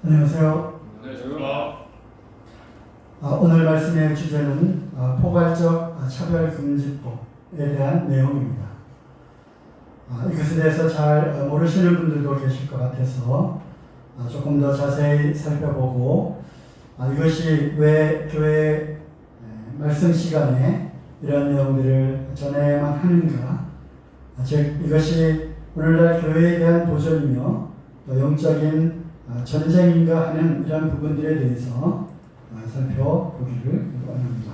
안녕하세요. 안녕하세요. 오늘 말씀의 주제는 포괄적 차별금지법에 대한 내용입니다. 이것에 대해서 잘 모르시는 분들도 계실 것 같아서 조금 더 자세히 살펴보고 이것이 왜 교회 말씀 시간에 이런 내용들을 전해야만 하는가, 즉 이것이 오늘날 교회에 대한 도전이며 또 영적인 전쟁인가 하는 이런 부분들에 대해서 살펴보기를 원합니다.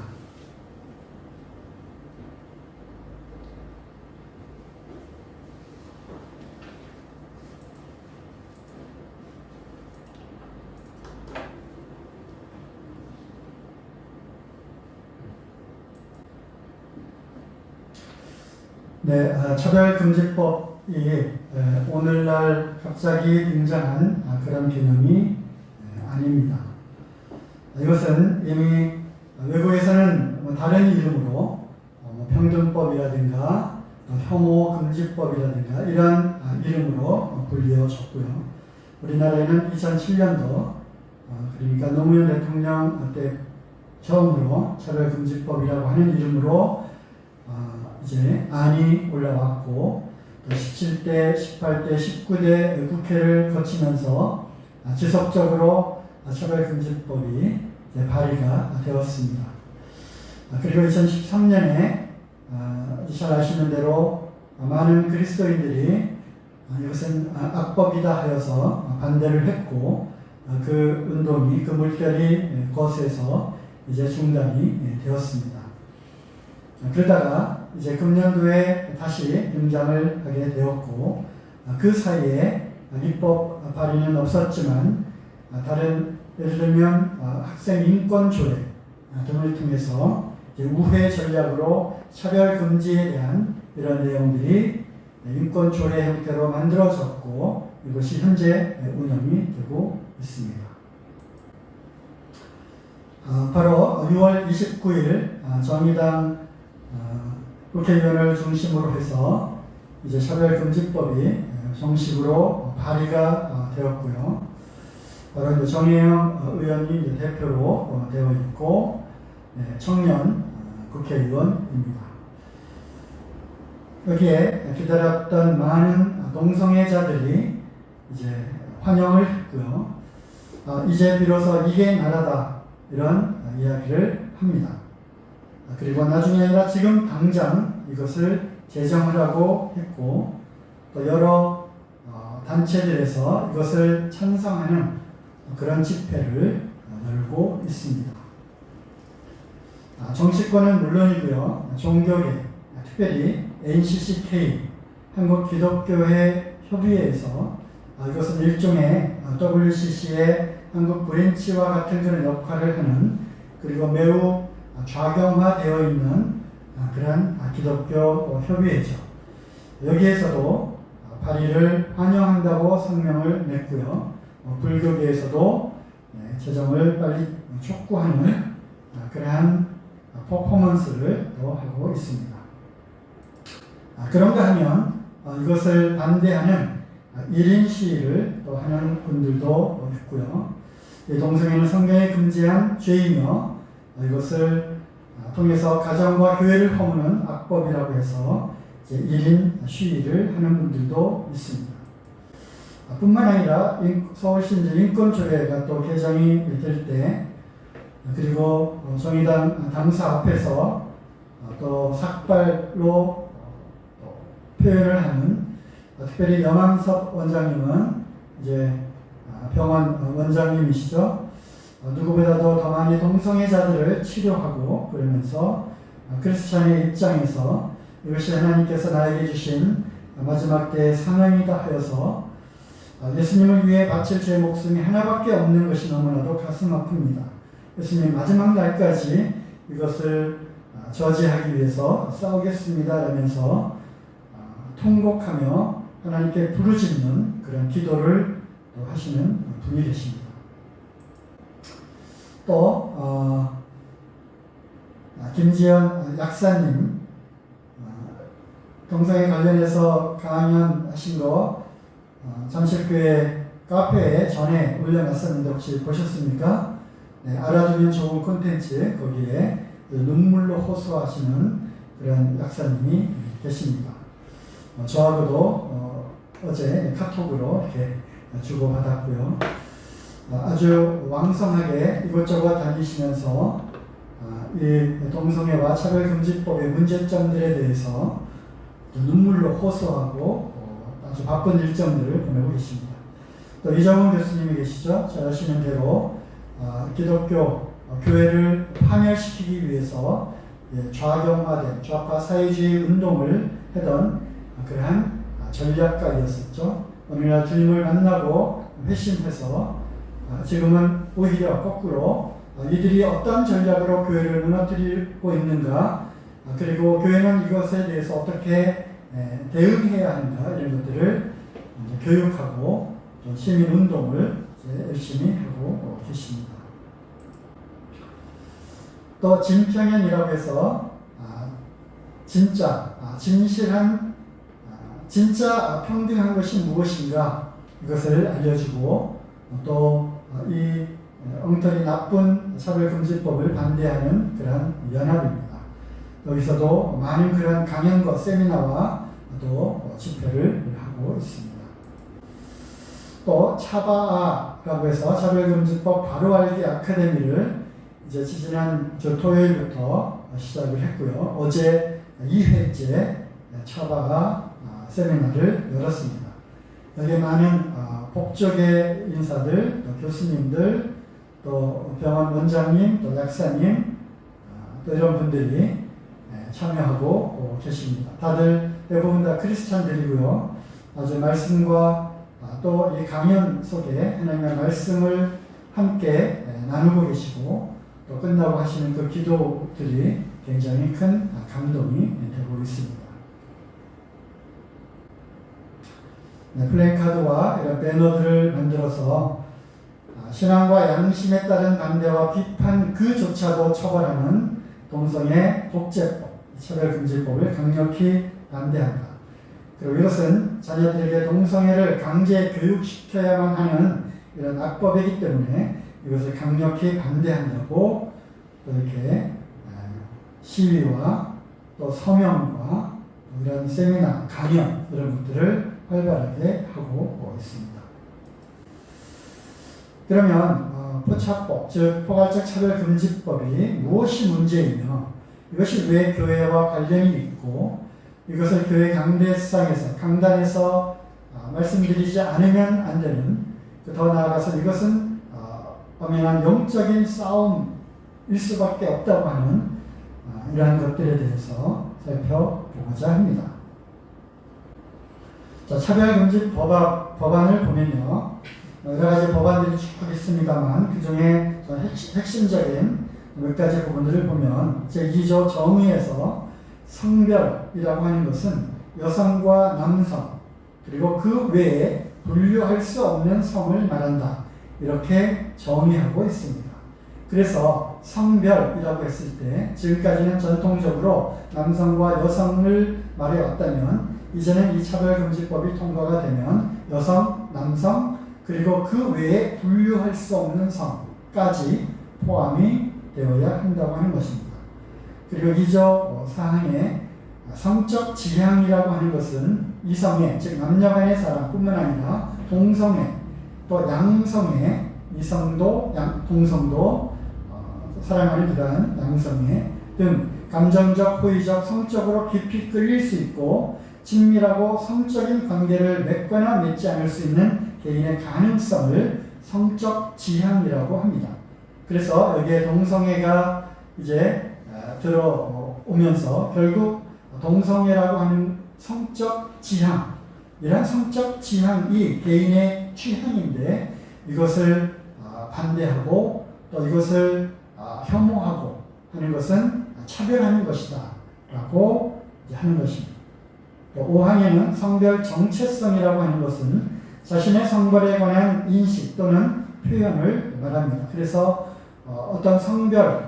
네, 차별금지법이 오늘날 갑자기 등장한 그런 개념이 아닙니다. 이것은 이미 외국에서는 다른 이름으로 평등법이라든가 혐오금지법이라든가 이런 이름으로 불리워졌고요. 우리나라에는 2007년도 그러니까 노무현 대통령 때 처음으로 차별금지법이라고 하는 이름으로 이제 안이 올라왔고 또 17대, 18대, 19대 국회를 거치면서 지속적으로 차별금지법이 발의가 되었습니다. 그리고 2013년에 잘 아시는 대로 많은 그리스도인들이 이것은 악법이다 하여서 반대를 했고 그 운동이, 그 물결이 거세서 이제 중단이 되었습니다. 그러다가 이제 금년도에 다시 등장을 하게 되었고 그 사이에 입법 발의는 없었지만 다른 예를 들면 학생 인권 조례 등을 통해서 이제 우회 전략으로 차별 금지에 대한 이런 내용들이 인권 조례 형태로 만들어졌고 이것이 현재 운영이 되고 있습니다. 바로 6월 29일 정의당 국회의원을 중심으로 해서 이제 차별금지법이 정식으로 발의가 되었고요. 바로 이제 정혜영 의원이 이제 대표로 되어 있고 청년 국회의원입니다. 여기에 기다렸던 많은 동성애자들이 이제 환영을 했고요. 이제 비로소 이게 나라다 이런 이야기를 합니다. 그리고 나중에 아니라 지금 당장 이것을 제정을 하고 했고 또 여러 단체들에서 이것을 찬성하는 그런 집회를 열고 있습니다. 정치권은 물론이고요. 종교계, 특별히 NCCK, 한국기독교회 협의회에서 이것은 일종의 WCC의 한국 브랜치와 같은 그런 역할을 하는, 그리고 매우 좌경화되어 있는 그런 기독교 협의회죠. 여기에서도 발의를 환영한다고 성명을 냈고요. 불교계에서도 제정을 빨리 촉구하는 그러한 퍼포먼스를 또 하고 있습니다. 그런가 하면 이것을 반대하는 1인 시위를 또 하는 분들도 있고요. 동성애는 성경에 금지한 죄이며 이것을 통해서 가정과 교회를 허무는 악법이라고 해서 이제 1인 시위를 하는 분들도 있습니다. 뿐만 아니라 서울시 인권조례가 또 개정이 될 때, 그리고 정의당 당사 앞에서 또 삭발로 표현을 하는, 특별히 염한섭 원장님은 이제 병원 원장님이시죠. 누구보다도 더 많이 동성애자들을 치료하고 그러면서 크리스찬의 입장에서 이것이 하나님께서 나에게 주신 마지막 때의 사명이다 하여서 예수님을 위해 바칠 제 목숨이 하나밖에 없는 것이 너무나도 가슴 아픕니다. 예수님 마지막 날까지 이것을 저지하기 위해서 싸우겠습니다 라면서 통곡하며 하나님께 부르짖는 그런 기도를 하시는 분이 계십니다. 또 김지연 약사님 동성애 관련해서 강연하신 거 잠실교회 카페에 전에 올려놨었는데 혹시 보셨습니까? 네, 알아두면 좋은 콘텐츠 거기에 눈물로 호소하시는 그런 약사님이 계십니다. 저하고도 어제 카톡으로 이렇게 주고받았고요. 아주 왕성하게 이곳저곳 다니시면서 이 동성애와 차별금지법의 문제점들에 대해서 눈물로 호소하고 아주 바쁜 일정들을 보내고 계십니다. 또 이정훈 교수님이 계시죠. 잘 아시는 대로 기독교 교회를 파멸시키기 위해서 좌경화된 좌파 사회주의 운동을 하던 그러한 전략가이었었죠. 어느 날 주님을 만나고 회심해서 지금은 오히려 거꾸로 이들이 어떤 전략으로 교회를 무너뜨리고 있는가, 그리고 교회는 이것에 대해서 어떻게 대응해야 하는가, 이런 것들을 교육하고 시민운동을 열심히 하고 계십니다. 또 진평연이라고 해서 진짜 평등한 것이 무엇인가, 이것을 알려주고 또 이 엉터리 나쁜 차별금지법을 반대하는 그런 연합입니다. 여기서도 많은 그런 강연과 세미나와 또 집회를 하고 있습니다. 또 차바아라고 해서 차별금지법 바로알기 아카데미를 이제 지난 토요일부터 시작을 했고요. 어제 2회째 차바아 세미나를 열었습니다. 여기 많은 복적의 인사들, 또 교수님들, 또 병원 원장님, 또 약사님, 또 이런 분들이 참여하고 계십니다. 다들 대부분 다 크리스찬들이고요. 아주 말씀과 또 이 강연 속에 하나님의 말씀을 함께 나누고 계시고, 또 끝나고 하시는 그 기도들이 굉장히 큰 감동이 되고 있습니다. 플래카드와 이런 배너들을 만들어서 신앙과 양심에 따른 반대와 비판 그조차도 처벌하는 동성애 독재법, 차별금지법을 강력히 반대한다. 그리고 이것은 자녀들에게 동성애를 강제 교육시켜야만 하는 이런 악법이기 때문에 이것을 강력히 반대한다고 또 이렇게 시위와 또 서명과 이런 세미나, 강연 이런 것들을 활발하게 하고 있습니다. 그러면 포착법, 즉 포괄적 차별금지법이 무엇이 문제이며 이것이 왜 교회와 관련이 있고 이것을 교회 강단에서 말씀드리지 않으면 안 되는, 더 나아가서 이것은 엄연한 영적인 싸움일 수밖에 없다고 하는 이러한 것들에 대해서 살펴보고자 합니다. 자, 차별금지 법안을 보면요, 여러 가지 법안들이 쭉 있습니다만 그 중에 핵심적인 몇 가지 부분들을 보면 제2조 정의에서 성별이라고 하는 것은 여성과 남성 그리고 그 외에 분류할 수 없는 성을 말한다, 이렇게 정의하고 있습니다. 그래서 성별이라고 했을 때 지금까지는 전통적으로 남성과 여성을 말해왔다면 이제는 이 차별금지법이 통과가 되면 여성, 남성 그리고 그 외에 분류할 수 없는 성까지 포함이 되어야 한다고 하는 것입니다. 그리고 2조 사항에 성적 지향이라고 하는 것은 이성애, 즉 남녀간의 사랑뿐만 아니라 동성애, 또 양성애, 이성도, 동성도 사랑하는 그러한 양성애 등 감정적, 호의적, 성적으로 깊이 끌릴 수 있고 친밀하고 성적인 관계를 맺거나 맺지 않을 수 있는 개인의 가능성을 성적 지향이라고 합니다. 그래서 여기에 동성애가 이제 들어오면서 결국 동성애라고 하는 성적 지향, 이러한 성적 지향이 개인의 취향인데 이것을 반대하고 또 이것을 혐오하고 하는 것은 차별하는 것이다 라고 하는 것입니다. 5항에는 성별 정체성이라고 하는 것은 자신의 성별에 관한 인식 또는 표현을 말합니다. 그래서 어떤 성별에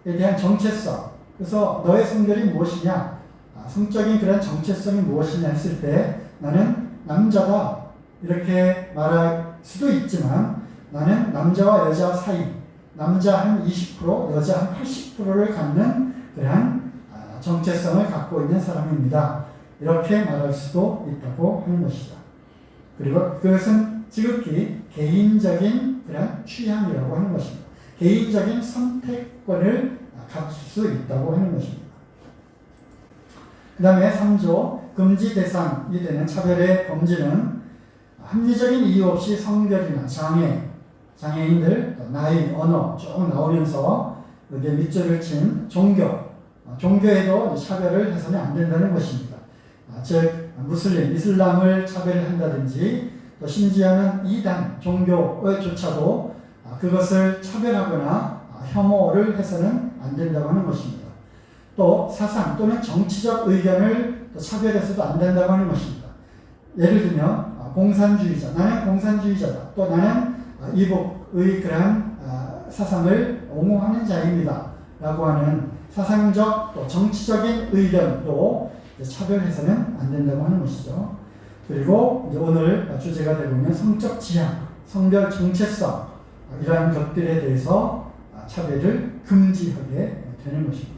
대한 정체성, 그래서 너의 성별이 무엇이냐, 성적인 그런 정체성이 무엇이냐 했을 때 나는 남자다 이렇게 말할 수도 있지만 나는 남자와 여자 사이, 남자 한 20%, 여자 한 80%를 갖는 그러한 정체성을 갖고 있는 사람입니다. 이렇게 말할 수도 있다고 하는 것이죠. 그리고 그것은 지극히 개인적인 그런 취향이라고 하는 것입니다. 개인적인 선택권을 가질 수 있다고 하는 것입니다. 그 다음에 3조 금지 대상이 되는 차별의 범죄는 합리적인 이유 없이 성별이나 장애인들, 나이, 언어 쭉 나오면서 여기에 밑줄을 친 종교에도 차별을 해서는 안 된다는 것입니다. 즉 무슬림, 이슬람을 차별한다든지 또 심지어는 이단 종교조차도 그것을 차별하거나 혐오를 해서는 안 된다고 하는 것입니다. 또 사상 또는 정치적 의견을 또 차별해서도 안 된다고 하는 것입니다. 예를 들면 공산주의자, 나는 공산주의자다. 또 나는 이북의 그러한 사상을 옹호하는 자입니다. 라고 하는 사상적 또 정치적인 의견도 차별해서는 안 된다고 하는 것이죠. 그리고 이제 오늘 주제가 되고 있는 성적 지향, 성별 정체성 이러한 것들에 대해서 차별을 금지하게 되는 것입니다.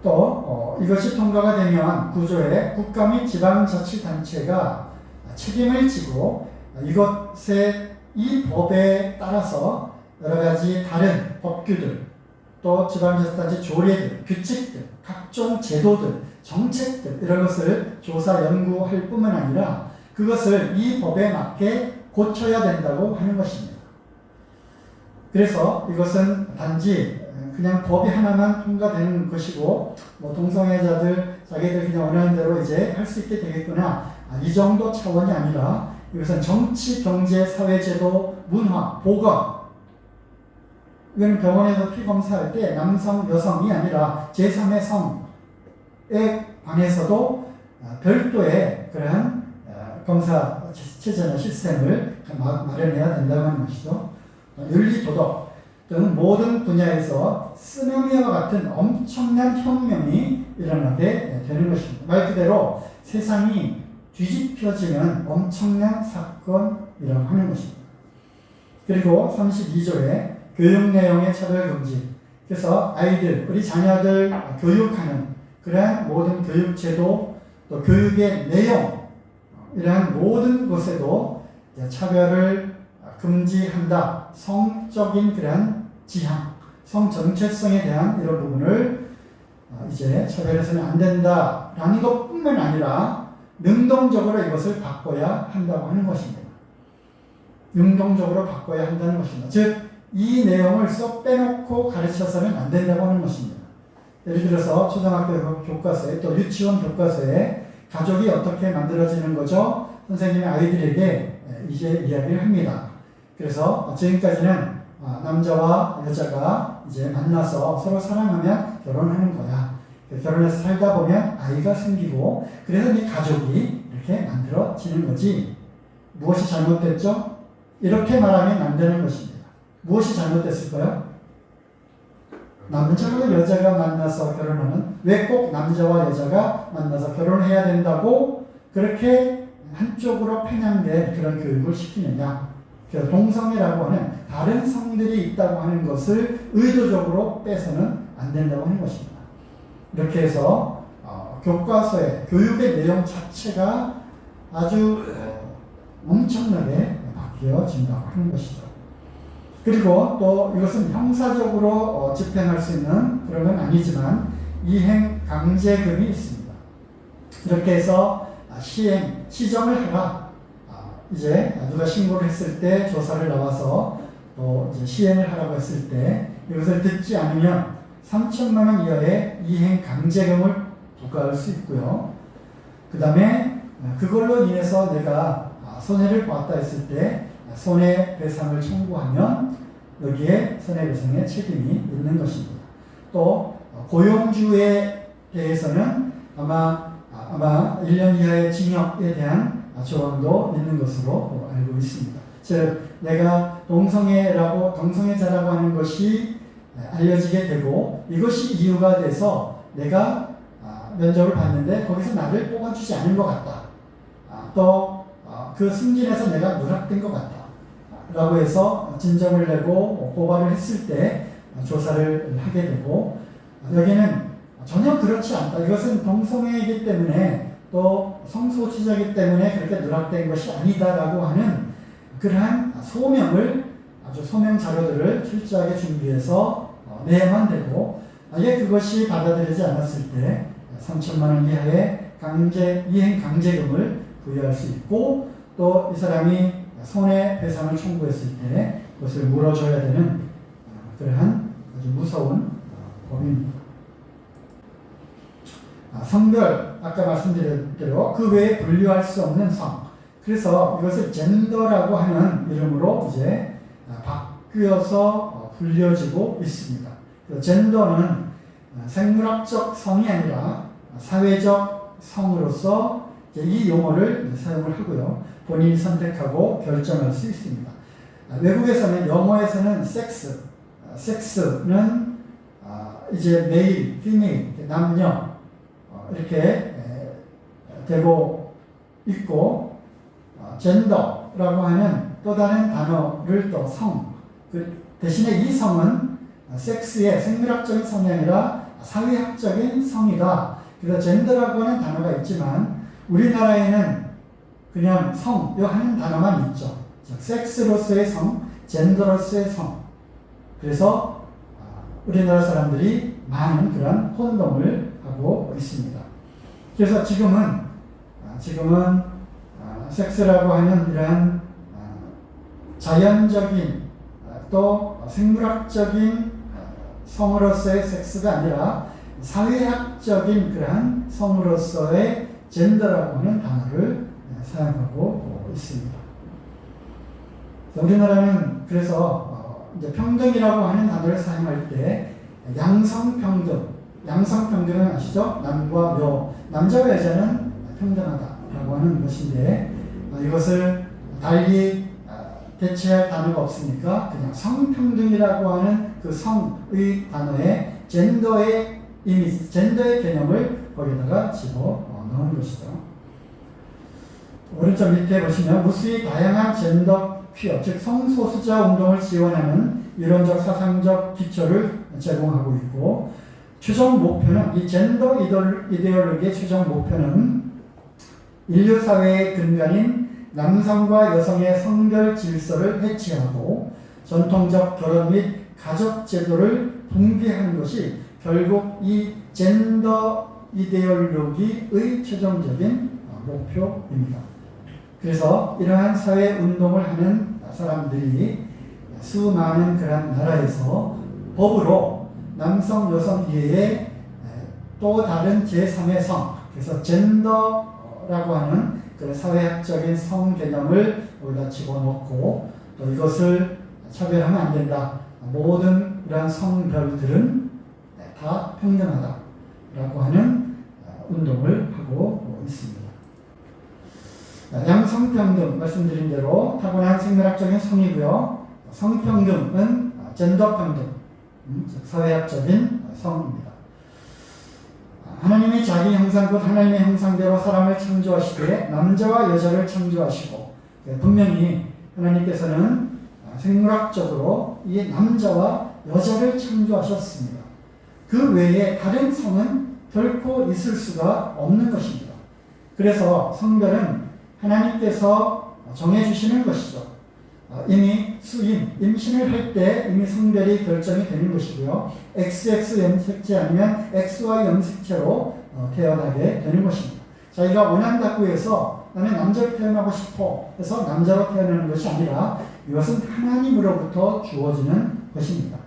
또 이것이 통과가 되면 구조에 국가 및 지방자치단체가 책임을 지고 이것의 이 법에 따라서 여러 가지 다른 법규들 또 지방자치단체 조례들, 규칙들, 각종 제도들, 정책들 이런 것을 조사 연구할 뿐만 아니라 그것을 이 법에 맞게 고쳐야 된다고 하는 것입니다. 그래서 이것은 단지 그냥 법이 하나만 통과되는 것이고 뭐 동성애자들 자기들 그냥 원하는 대로 이제 할 수 있게 되겠구나 이 정도 차원이 아니라 이것은 정치, 경제, 사회제도, 문화, 보건 이건 병원에서 피검사할 때 남성, 여성이 아니라 제3의 성에 관해서도 별도의 그러한 검사 체제나 시스템을 마련해야 된다고 하는 것이죠. 윤리, 도덕 등 모든 분야에서 쓰나미와 같은 엄청난 혁명이 일어나게 되는 것입니다. 말 그대로 세상이 뒤집혀지는 엄청난 사건이라고 하는 것입니다. 그리고 32조에 교육 내용의 차별 금지. 그래서 아이들, 우리 자녀들 교육하는 그러한 모든 교육 제도, 또 교육의 내용, 이러한 모든 것에도 차별을 금지한다. 성적인 그러한 지향, 성 정체성에 대한 이런 부분을 이제 차별해서는 안 된다라는 것뿐만 아니라 능동적으로 이것을 바꿔야 한다고 하는 것입니다. 능동적으로 바꿔야 한다는 것입니다. 즉, 이 내용을 쏙 빼놓고 가르쳐서는 안 된다고 하는 것입니다. 예를 들어서 초등학교 교과서에 또 유치원 교과서에 가족이 어떻게 만들어지는 거죠? 선생님이 아이들에게 이제 이야기를 합니다. 그래서 지금까지는 남자와 여자가 이제 만나서 서로 사랑하면 결혼하는 거야. 결혼해서 살다 보면 아이가 생기고 그래서 이 가족이 이렇게 만들어지는 거지. 무엇이 잘못됐죠? 이렇게 말하면 안 되는 것입니다. 무엇이 잘못됐을까요? 남자와 여자가 만나서 결혼하는, 왜 꼭 남자와 여자가 만나서 결혼해야 된다고 그렇게 한쪽으로 편향된 그런 교육을 시키느냐. 동성애라고 하는 다른 성들이 있다고 하는 것을 의도적으로 빼서는 안 된다고 하는 것입니다. 이렇게 해서 교과서의 교육의 내용 자체가 아주 엄청나게 바뀌어진다고 하는 것이죠. 그리고 또 이것은 형사적으로 집행할 수 있는 그런 건 아니지만 이행 강제금이 있습니다. 이렇게 해서 시정을 하라. 이제 누가 신고를 했을 때 조사를 나와서 또 이제 시행을 하라고 했을 때 이것을 듣지 않으면 3천만 원 이하의 이행 강제금을 부과할 수 있고요. 그 다음에 그걸로 인해서 내가 손해를 보았다 했을 때 손해배상을 청구하면 여기에 손해배상의 책임이 있는 것입니다. 또 고용주에 대해서는 아마 1년 이하의 징역에 대한 조항도 있는 것으로 알고 있습니다. 즉 내가 동성애자라고 하는 것이 알려지게 되고 이것이 이유가 돼서 내가 면접을 봤는데 거기서 나를 뽑아주지 않은 것 같다. 또 그 승진에서 내가 누락된 것 같다 라고 해서 진정을 내고 고발을 했을 때 조사를 하게 되고, 여기는 전혀 그렇지 않다. 이것은 동성애이기 때문에 또 성소수자이기 때문에 그렇게 누락된 것이 아니다라고 하는 그러한 소명을, 아주 소명 자료들을 철저하게 준비해서 내야만 되고, 만약에 그것이 받아들이지 않았을 때 3천만 원 이하의 이행 강제금을 부여할 수 있고, 또 이 사람이 손해배상을 청구했을 때 그것을 물어줘야 되는 그러한 아주 무서운 법입니다. 성별, 아까 말씀드린 대로 그 외에 분류할 수 없는 성. 그래서 이것을 젠더라고 하는 이름으로 이제 바뀌어서 불려지고 있습니다. 젠더는 생물학적 성이 아니라 사회적 성으로서 이 용어를 사용을 하고요. 본인이 선택하고 결정할 수 있습니다. 외국에서는, 영어에서는 섹스는 이제 메일, 피메일, 남녀 이렇게 되고 있고, 젠더라고 하는 또 다른 단어를 또 성, 대신에 이 성은 섹스의 생물학적인 성이 아니라 사회학적인 성이다. 그래서 젠더라고 하는 단어가 있지만 우리나라에는 그냥 성 하는 단어만 있죠. 즉 섹스로서의 성, 젠더로서의 성. 그래서 우리나라 사람들이 많은 그런 혼동을 하고 있습니다. 그래서 지금은 섹스라고 하는 이러한 자연적인 또 생물학적인 성으로서의 섹스가 아니라 사회학적인 그러한 성으로서의 젠더라고 하는 단어를 사용하고 있습니다. 우리나라는 그래서 이제 평등이라고 하는 단어를 사용할 때 양성평등은 아시죠? 남과 여, 남자와 여자는 평등하다라고 하는 것인데, 이것을 달리 대체할 단어가 없으니까 그냥 성평등이라고 하는 그 성의 단어에 젠더의 이미지, 젠더의 개념을 거기다가 집어넣은 것이죠. 오른쪽 밑에 보시면 무수히 다양한 젠더 퀴어, 즉 성소수자 운동을 지원하는 이론적 사상적 기초를 제공하고 있고, 최종 목표는, 이 젠더 이데올로기의 최종 목표는 인류 사회의 근간인 남성과 여성의 성별 질서를 해체하고 전통적 결혼 및 가족 제도를 붕괴하는 것이 결국 이 젠더 이데올로기의 최종적인 목표입니다. 그래서 이러한 사회 운동을 하는 사람들이 수많은 그런 나라에서 법으로 남성, 여성 이외에 또 다른 제3의 성, 그래서 젠더라고 하는 그 사회학적인 성 개념을 여기다 집어넣고, 또 이것을 차별하면 안 된다. 모든 이러한 성별들은 다 평등하다라고 하는 운동을 하고 있습니다. 양성평등, 말씀드린 대로 타고난 생물학적인 성이고요. 성평등은 젠더평등, 즉 사회학적인 성입니다. 하나님이 자기 형상 곧 하나님의 형상대로 사람을 창조하시되 남자와 여자를 창조하시고, 분명히 하나님께서는 생물학적으로 이 남자와 여자를 창조하셨습니다. 그 외에 다른 성은 결코 있을 수가 없는 것입니다. 그래서 성별은 하나님께서 정해주시는 것이죠. 이미 임신을 할 때 이미 성별이 결정이 되는 것이고요. XX 염색체 아니면 XY 염색체로 태어나게 되는 것입니다. 자기가 원한다고 해서 나는 남자로 태어나고 싶어 해서 남자로 태어나는 것이 아니라 이것은 하나님으로부터 주어지는 것입니다.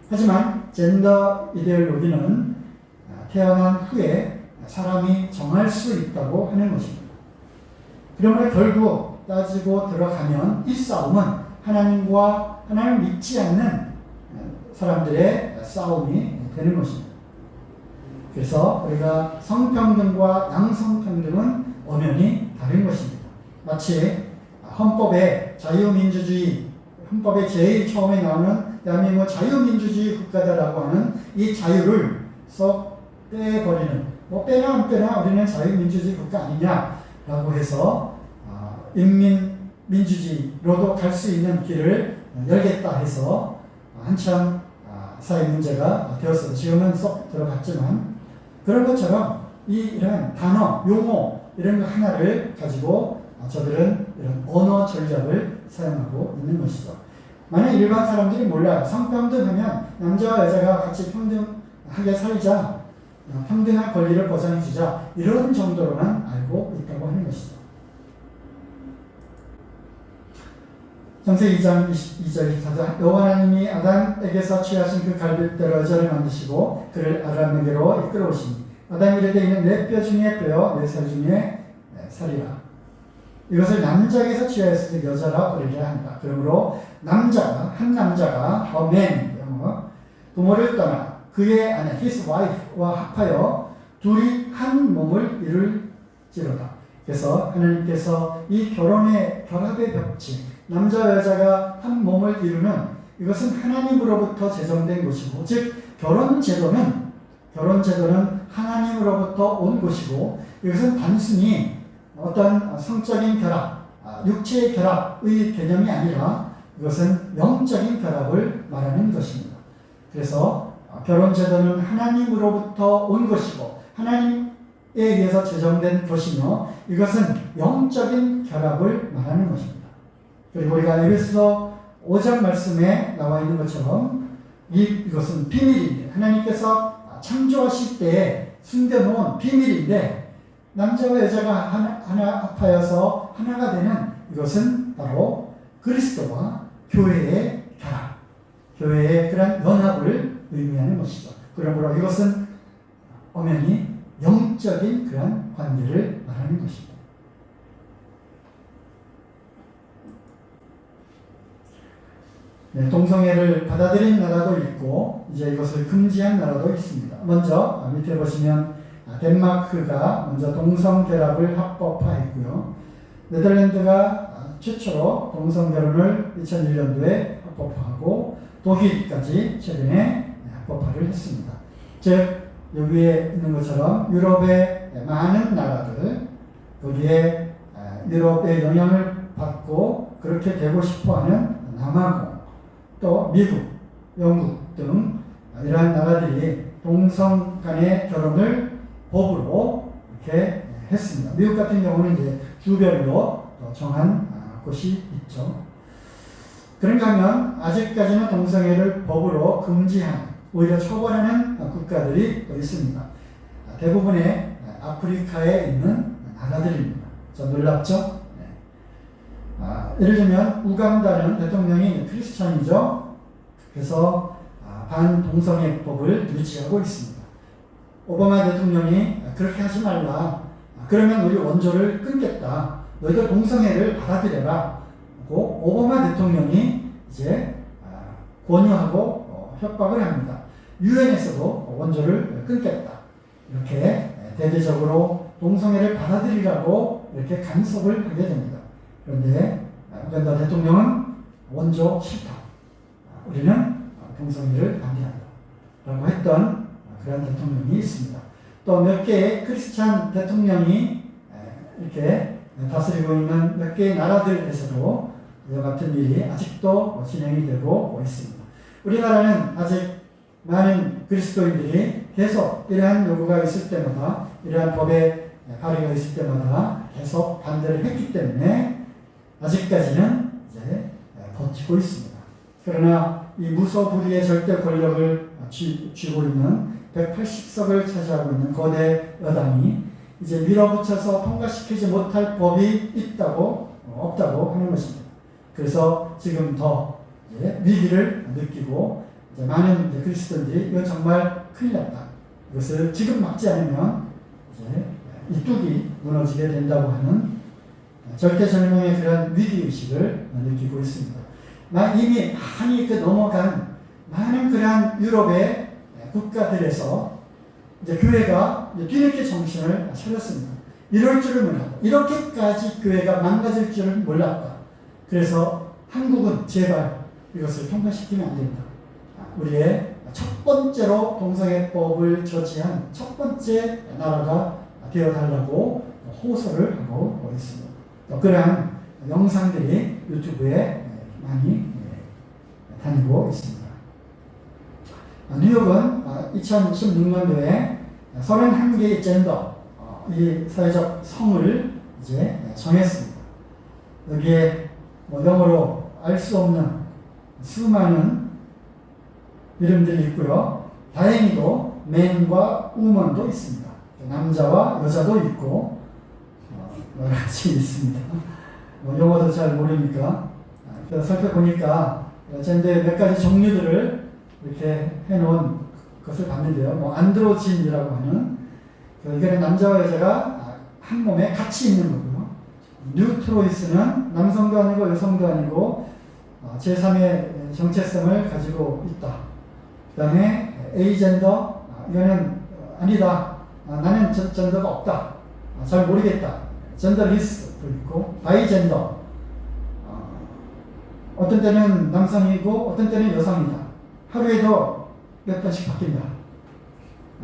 하지만 젠더 이데올로기는 태어난 후에 사람이 정할 수 있다고 하는 것입니다. 그러므로 결국 따지고 들어가면 이 싸움은 하나님과 하나님을 믿지 않는 사람들의 싸움이 되는 것입니다. 그래서 우리가 성평등과 양성평등은 엄연히 다른 것입니다. 마치 헌법의 자유민주주의, 헌법에 제일 처음에 나오는 대한민국 자유민주주의 국가다라고 하는 이 자유를 쏙 빼버리는, 빼나 안 빼나 우리는 자유민주주의 국가 아니냐라고 해서 민주주의로도 갈 수 있는 길을 열겠다 해서 한참 사회 문제가 되었어요. 지금은 쏙 들어갔지만 그런 것처럼 이런 단어, 용어 이런 거 하나를 가지고 저들은 이런 언어 전략을 사용하고 있는 것이죠. 만약 일반 사람들이 몰라요. 성평등하면 남자와 여자가 같이 평등하게 살자, 평등한 권리를 보장해주자 이런 정도로만 알고 있다고 하는 것이죠. 창세기 2장 22절 24절 여호와 하나님이 아담에게서 취하신 그 갈빗대로 여자를 만드시고 그를 아담에게로 이끌어오시니 아담이 이르되 이는 내 뼈 중에 뼈요 내 살 중에 살이라. 이것을 남자에게서 취하였으니 여자라 부르려 한다. 그러므로 한 남자가 a man 부모를 떠나 그의 아내 his wife와 합하여 둘이 한 몸을 이룰지로다. 그래서 하나님께서 이 결혼의 결합의 법칙 남자와 여자가 한 몸을 이루는 이것은 하나님으로부터 제정된 것이고 즉 결혼 제도는 하나님으로부터 온 것이고 이것은 단순히 어떤 성적인 결합, 육체의 결합의 개념이 아니라 이것은 영적인 결합을 말하는 것입니다. 그래서 결혼 제도는 하나님으로부터 온 것이고 하나님에 의해서 제정된 것이며 이것은 영적인 결합을 말하는 것입니다. 그리고 우리가 에베소서 5장 말씀에 나와 있는 것처럼 이것은 비밀인데 하나님께서 창조하실 때 숨겨놓은 비밀인데 남자와 여자가 하나 합하여서 하나가 되는 이것은 바로 그리스도와 교회의 결합, 교회의 그런 연합을 의미하는 것이죠. 그러므로 이것은 엄연히 영적인 그런 관계를 말하는 것입니다. 네, 동성애를 받아들인 나라도 있고 이제 이것을 금지한 나라도 있습니다. 먼저 밑에 보시면 덴마크가 먼저 동성결합을 합법화했고요. 네덜란드가 최초로 동성결혼을 2001년도에 합법화하고 독일까지 최근에 합법화를 했습니다. 즉 여기에 있는 것처럼 유럽의 많은 나라들 거기에 유럽의 영향을 받고 그렇게 되고 싶어하는 남아공 또 미국, 영국 등 이러한 나라들이 동성 간의 결혼을 법으로 이렇게 했습니다. 미국 같은 경우는 이제 주별로 정한 곳이 있죠. 그런가 하면 아직까지는 동성애를 법으로 금지하는 오히려 처벌하는 국가들이 또 있습니다. 대부분의 아프리카에 있는 나라들입니다. 좀 놀랍죠? 예를 들면 우간다는 대통령이 크리스찬이죠. 그래서 반동성애법을 유지하고 있습니다. 오바마 대통령이 그렇게 하지 말라. 그러면 우리 원조를 끊겠다. 너희도 동성애를 받아들여라. 하고 오바마 대통령이 이제 권유하고 협박을 합니다. 유엔에서도 원조를 끊겠다. 이렇게 대대적으로 동성애를 받아들이라고 이렇게 간섭을 하게 됩니다. 그런데 우간다 대통령은 원조 싫다. 우리는 동성애를 반대한다. 라고 했던 그런 대통령이 있습니다. 또 몇 개의 크리스찬 대통령이 이렇게 다스리고 있는 몇 개의 나라들에서도 이와 같은 일이 아직도 진행이 되고 있습니다. 우리나라는 아직 많은 그리스도인들이 계속 이러한 요구가 있을 때마다 이러한 법의 발의가 있을 때마다 계속 반대를 했기 때문에 아직까지는 이제 버티고 있습니다. 그러나 이 무소불위의 절대 권력을 쥐고 있는 180석을 차지하고 있는 거대 여당이 이제 밀어붙여서 통과시키지 못할 법이 없다고 하는 것입니다. 그래서 지금 더 위기를 느끼고 이제 많은 그리스도인들이 이거 정말 큰일 났다. 이것을 지금 막지 않으면 이제 이 뚝이 무너지게 된다고 하는 절대절명의 그런 위기의식을 느끼고 있습니다. 이미 많이 넘어간 많은 그러한 유럽의 국가들에서 이제 교회가 뒤늦게 정신을 차렸습니다. 이럴 줄을 몰랐다. 이렇게까지 교회가 망가질 줄은 몰랐다. 그래서 한국은 제발 이것을 통과시키면 안 된다. 우리의 첫 번째로 동성애법을 저지한 첫 번째 나라가 되어달라고 호소를 하고 있습니다. 그러한 영상들이 유튜브에 많이 다니고 있습니다. 뉴욕은 2016년도에 31개의 젠더, 이 사회적 성을 이제 정했습니다. 여기에 영어로 알 수 없는 수많은 이름들이 있고요. 다행히도 맨과 우먼도 있습니다. 남자와 여자도 있고 여러 가지 있습니다. 영어도 잘 모르니까 살펴보니까 젠더의 몇 가지 종류들을 이렇게 해놓은 것을 봤는데요. 안드로진이라고 하는 이거는 남자와 여자가 한 몸에 같이 있는 거고요. 뉴트로이스는 남성도 아니고 여성도 아니고 제3의 정체성을 가지고 있다. 그 다음에 에이젠더, 이거는 아니다. 나는 젠더가 없다. 잘 모르겠다. 젠더리스도 있고, 바이젠더, 어떤 때는 남성이고 어떤 때는 여성이다. 하루에도 몇 번씩 바뀐다.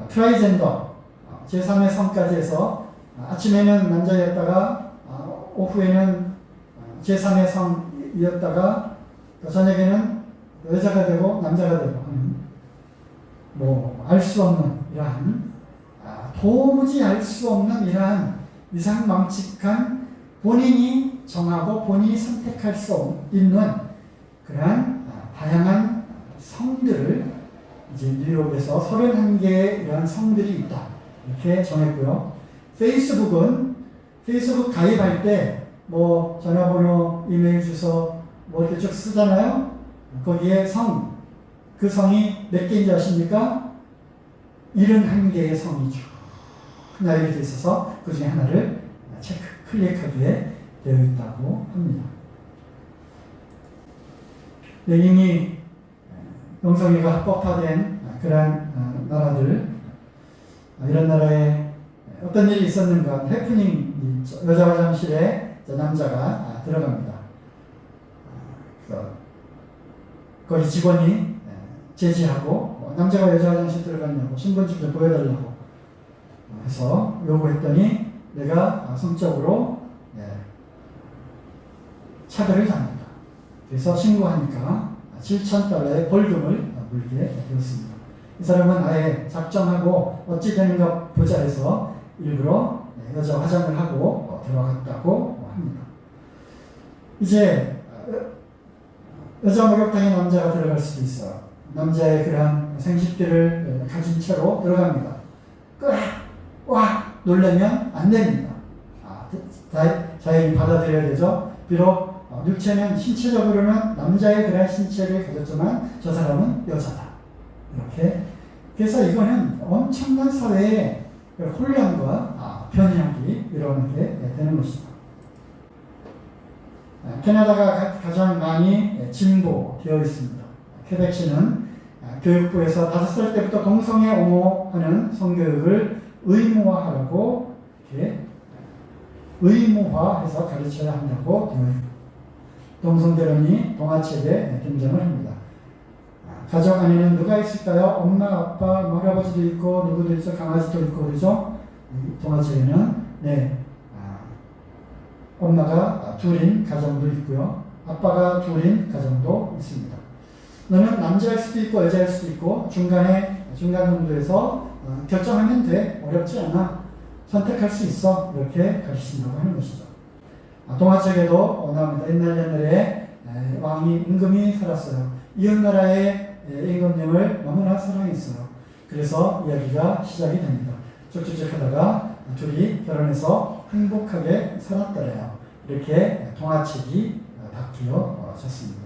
트라이젠더, 제3의 성까지 해서 아침에는 남자였다가 오후에는 제3의 성이었다가 저녁에는 여자가 되고 남자가 되고 하는 알 수 없는 이러한 도무지 알 수 없는 이러한 이상망측한 본인이 정하고 본인이 선택할 수 있는 그러한 다양한 성들을 이제 뉴욕에서 31개의 이러한 성들이 있다. 이렇게 정했고요. 페이스북 가입할 때 전화번호, 이메일 주소 이렇게 쭉 쓰잖아요. 거기에 그 성이 몇 개인지 아십니까? 71개의 성이 쭉 나열되어 있어서 그 중에 하나를 클릭하게 되어 있다고 합니다. 이미 영성애가 합법화된 그러한 나라들, 이런 나라에 어떤 일이 있었는가, 해프닝, 여자 화장실에 남자가 들어갑니다. 거기 직원이 제지하고 남자가 여자 화장실 들어갔냐고 신분증 좀 보여달라고 해서 요구했더니 내가 성적으로 차별을 당한다. 그래서 신고하니까 $7,000의 벌금을 물게 되었습니다. 이 사람은 아예 작정하고 어찌 되는가 보자 해서 일부러 여자 화장을 하고 들어갔다고 합니다. 이제 여자 목욕탕에 남자가 들어갈 수도 있어요. 남자의 그러한 생식기를 가진 채로 들어갑니다. 놀라면 안 됩니다. 자연히 받아들여야 되죠. 비록 육체는 신체적으로는 남자의 그러한 신체를 가졌지만 저 사람은 여자다. 이렇게. 그래서 이거는 엄청난 사회의 혼란과 변형이 일어나게 되는 것이다. 캐나다가 가장 많이 진보되어 있습니다. 퀘벡시는 교육부에서 5살 때부터 동성애 옹호하는 성교육을 의무화하라고 이렇게 의무화해서 가르쳐야 한다고 되어 있습니다. 동성결혼이 동화책에 등장을 합니다. 가족 안에는 누가 있을까요? 엄마, 아빠, 할아버지도 있고 누구도 있어, 강아지도 있고 그러죠? 동화책에는 엄마가 둘인 가정도 있고요. 아빠가 둘인 가정도 있습니다. 너는 남자일 수도 있고 여자일 수도 있고 중간 정도에서 결정하면 돼. 어렵지 않아. 선택할 수 있어. 이렇게 가르친다고 하는 것이죠. 동화책에도 나옵니다. 옛날에 왕이 임금이 살았어요. 이웃나라의 임금님을 너무나 사랑했어요. 그래서 이야기가 시작이 됩니다. 쭉쭉쭉 하다가 둘이 결혼해서 행복하게 살았더래요. 이렇게 동화책이 바뀌어졌습니다.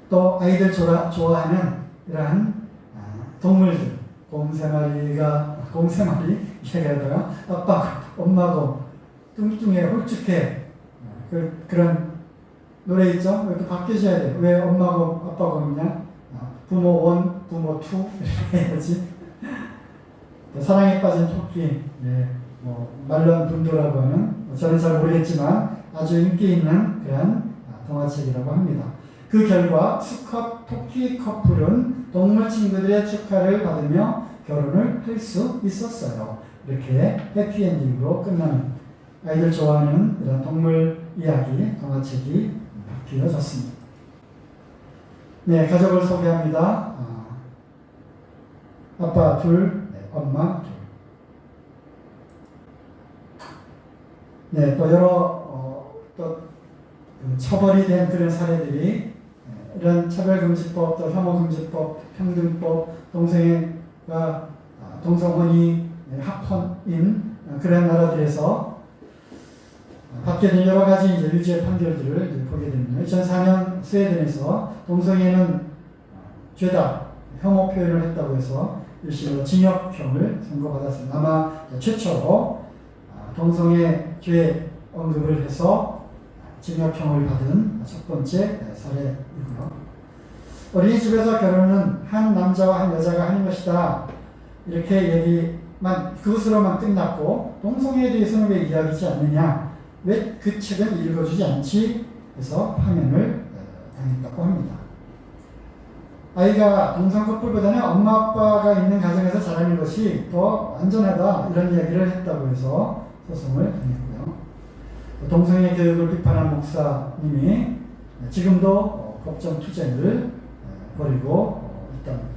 또 아이들 좋아하는 이러한 동물들, 곰3마리 이야기하다가 아빠고 엄마고 뚱뚱해 홀쭉해 그런 노래 있죠? 이렇게 바뀌어져야 돼요. 왜 엄마고 아빠고 있냐? 부모 1, 부모 2 이렇게 해야지. 사랑에 빠진 토끼, 말론 분도라고 하는, 저는 잘 모르겠지만 아주 인기 있는 그런 동화책이라고 합니다. 그 결과 수컷 토끼 커플은 동물 친구들의 축하를 받으며 결혼을 할 수 있었어요. 이렇게 해피엔딩으로 끝나는, 아이들 좋아하는 이런 동물 이야기, 동화책이 바뀌어졌습니다. 네, 가족을 소개합니다. 아빠 둘, 엄마 둘. 네, 또 여러 처벌이 된 그런 사례들이 이런 차별금지법, 또 혐오금지법, 평등법, 동성혼이 합헌인 그런 나라들에서 받게 된 여러 가지 이제 유죄 판결들을 이제 보게 됩니다. 2004년 스웨덴에서 동성애는 죄다 혐오 표현을 했다고 해서 일시로 징역형을 선고받았습니다. 아마 최초로 동성애 죄 언급을 해서 징역형을 받은 첫 번째 사례이고요. 어린이집에서 결혼은 한 남자와 한 여자가 하는 것이다. 이렇게 그것으로만 끝났고 동성애에 대해서는 왜 이야기하지 않느냐? 왜 그 책은 읽어주지 않지? 해서 파면을 당했다고 합니다. 아이가 동성 커플보다는 엄마 아빠가 있는 가정에서 자라는 것이 더 안전하다 이런 이야기를 했다고 해서 소송을 당했고요. 동성애 교육을 비판한 목사님이 지금도 법정 투쟁을 벌이고 있답니다.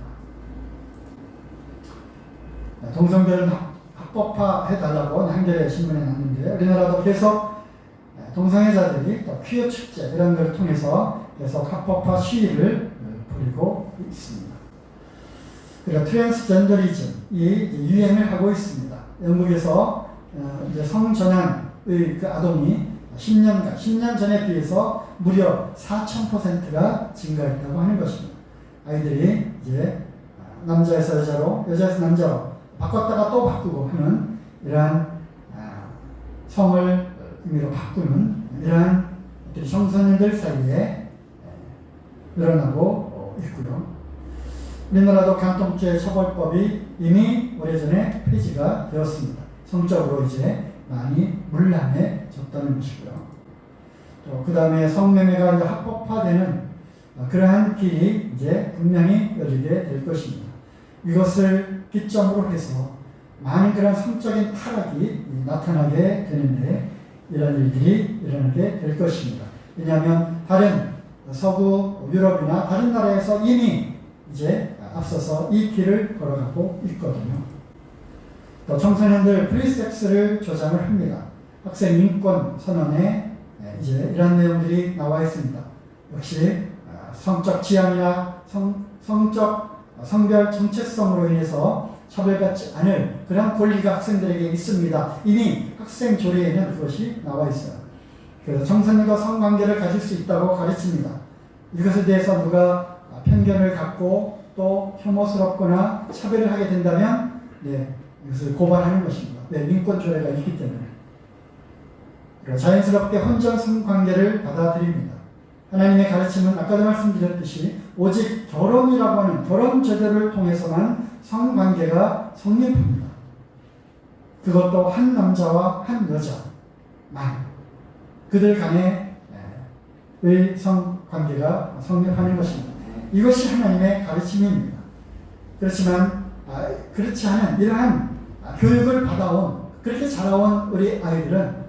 동성결혼 합법화해달라고 한겨레 신문에 났는데 우리나라도 계속 동성애자들이 또 퀴어 축제 이런 걸 통해서 계속 합법화 시위를 벌이고 있습니다. 그리고 트랜스젠더리즘이 유행을 하고 있습니다. 영국에서 이제 성전환의 그 아동이 10년 전에 비해서 무려 4,000%가 증가했다고 하는 것입니다. 아이들이 이제 남자에서 여자로, 여자에서 남자로 바꿨다가 또 바꾸고 하는 이러한 성을 의미로 바꾸는 이러한 청소년들 사이에 늘어나고 있고요. 우리나라도 간통죄 처벌법이 이미 오래전에 폐지가 되었습니다. 성적으로 이제 많이 문란해졌다는 것이고요. 또 그 다음에 성매매가 이제 합법화되는 그러한 길이 이제 분명히 열리게 될 것입니다. 이것을 기점으로 해서 많은 그런 성적인 타락이 나타나게 되는데 이런 일들이 일어나게 될 것입니다. 왜냐하면 다른 서구 유럽이나 다른 나라에서 이미 이제 앞서서 이 길을 걸어가고 있거든요. 또 청소년들 프리섹스를 조장을 합니다. 학생 인권 선언에 이제 이런 내용들이 나와 있습니다. 역시 성적 지향이나 성별 정체성으로 인해서 차별받지 않을 그런 권리가 학생들에게 있습니다. 이미 학생 조례에는 그것이 나와 있어요. 그래서 청소년과 성관계를 가질 수 있다고 가르칩니다. 이것에 대해서 누가 편견을 갖고 또 혐오스럽거나 차별을 하게 된다면 이것을 고발하는 것입니다. 민권 조례가 있기 때문에. 자연스럽게 혼전 성관계를 받아들입니다. 하나님의 가르침은 아까도 말씀드렸듯이 오직 결혼이라고 하는 결혼 제도를 통해서만 성관계가 성립합니다. 그것도 한 남자와 한 여자만 그들 간의 성관계가 성립하는 것입니다. 이것이 하나님의 가르침입니다. 그렇지만 그렇지 않은 이러한 교육을 받아온 그렇게 자라온 우리 아이들은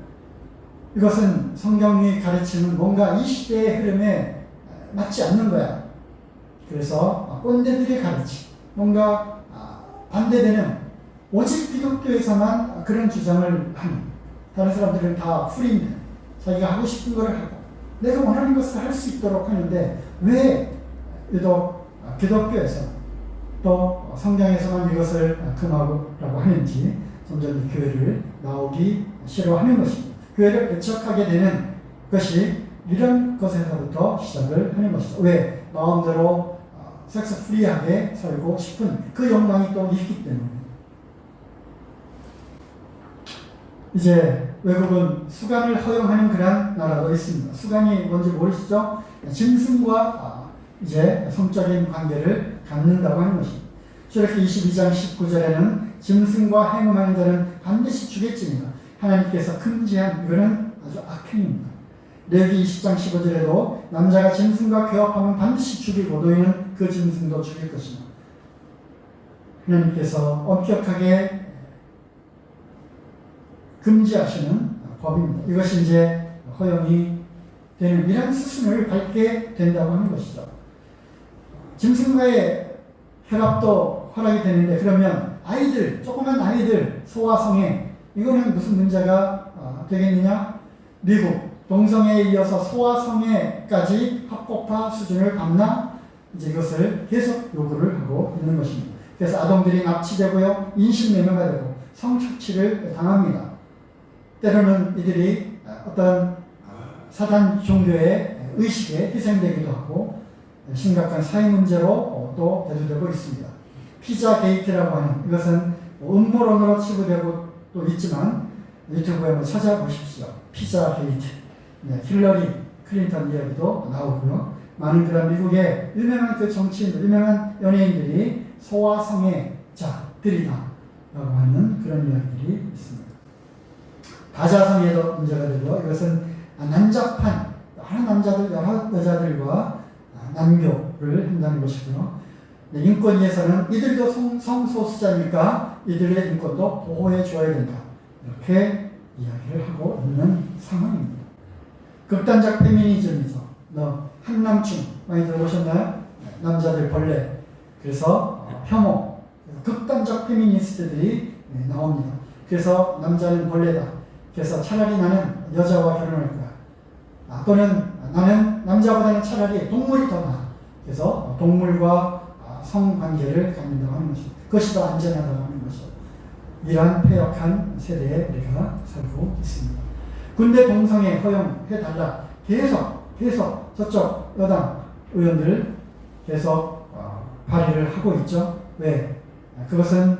이것은 성경이 가르치는 뭔가 이 시대의 흐름에 맞지 않는 거야. 그래서 꼰대들이 가르치 뭔가 반대되는 오직 기독교에서만 그런 주장을 하는 다른 사람들은 다 풀인데 자기가 하고 싶은 걸 하고 내가 원하는 것을 할 수 있도록 하는데 왜 유독 기독교에서 또 성경에서만 이것을 금하라고 하는지 점점 이 교회를 나오기 싫어하는 것입니다. 교회를 배척하게 되는 것이 이런 것에서부터 시작을 하는 것이죠. 왜? 마음대로 섹스 프리하게 살고 싶은 그 욕망이 또 있기 때문에. 이제 외국은 수간을 허용하는 그런 나라도 있습니다. 수간이 뭔지 모르시죠? 짐승과 이제 성적인 관계를 갖는다고 하는 것입니다. 출애굽기 22장 19절에는 짐승과 행음하는 자는 반드시 죽겠지만 하나님께서 금지한 이거는 아주 악행입니다. 레위기 20장 15절에도 남자가 짐승과 교합하면 반드시 죽이고 너희는 그 짐승도 죽일 것이다. 하나님께서 엄격하게 금지하시는 법입니다. 이것이 이제 허용이 되는 이런 수순을 밟게 된다고 하는 것이죠. 짐승과의 혈합도 허락이 되는데 그러면 아이들, 조그만 아이들 소아성애 이거는 무슨 문제가 되겠느냐? 미국 동성애에 이어서 소아성애까지 합법화 수준을 밟나? 이제 이것을 계속 요구를 하고 있는 것입니다. 그래서 아동들이 납치되고요, 인신매매가 되고 성착취를 당합니다. 때로는 이들이 어떤 사단 종교의 의식에 희생되기도 하고 심각한 사회 문제로 또 대두되고 있습니다. 피자 게이트라고 하는 이것은 음모론으로 치부되고 또 있지만 유튜브에 한번 찾아보십시오. 피자 게이트. 네, 힐러리 클린턴 이야기도 나오고요. 많은 그런 미국의 유명한 그 정치인들, 유명한 연예인들이 소아성애자들이다 라고 하는 그런 이야기들이 있습니다. 다자성애도 문제가 되고 이것은 난잡한 여러 남자들, 여러 여자들과 남교를 한다는 것이고요. 인권위에서는 이들도 성소수자니까 이들의 인권도 보호해 줘야 된다. 이렇게 이야기를 하고 있는 상황입니다. 극단적 페미니즘이죠. 한남충 많이 들어보셨나요? 남자들 벌레. 그래서 혐오. 극단적 페미니스트들이 나옵니다. 그래서 남자는 벌레다. 그래서 차라리 나는 여자와 결혼할 거야. 또는 나는 남자보다는 차라리 동물이 더 나아. 그래서 동물과 성관계를 갖는다고 하는 것입니다. 그것이 더 안전하다고 하는 것이죠. 이러한 폐역한 세대에 우리가 살고 있습니다. 군대 동성애 허용해달라. 계속 저쪽 여당 의원들 계속 발의를 하고 있죠. 왜? 그것은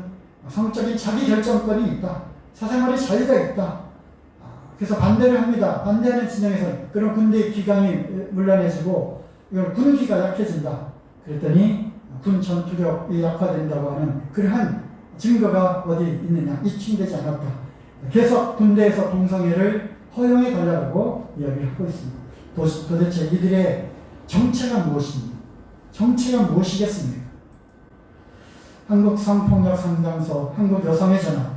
성적인 자기 결정권이 있다. 사생활의 자유가 있다. 그래서 반대를 합니다. 반대하는 진영에서는 그럼 군대 기강이 문란해지고 이걸 군기가 약해진다. 그랬더니 군 전투력이 약화된다고 하는 그러한 증거가 어디 있느냐? 입증되지 않았다. 계속 군대에서 동성애를 허용해 달라고 이야기를 하고 있습니다. 도대체 이들의 정체가 무엇입니까? 정체가 무엇이겠습니까? 한국 성폭력 상담소, 한국 여성의 전화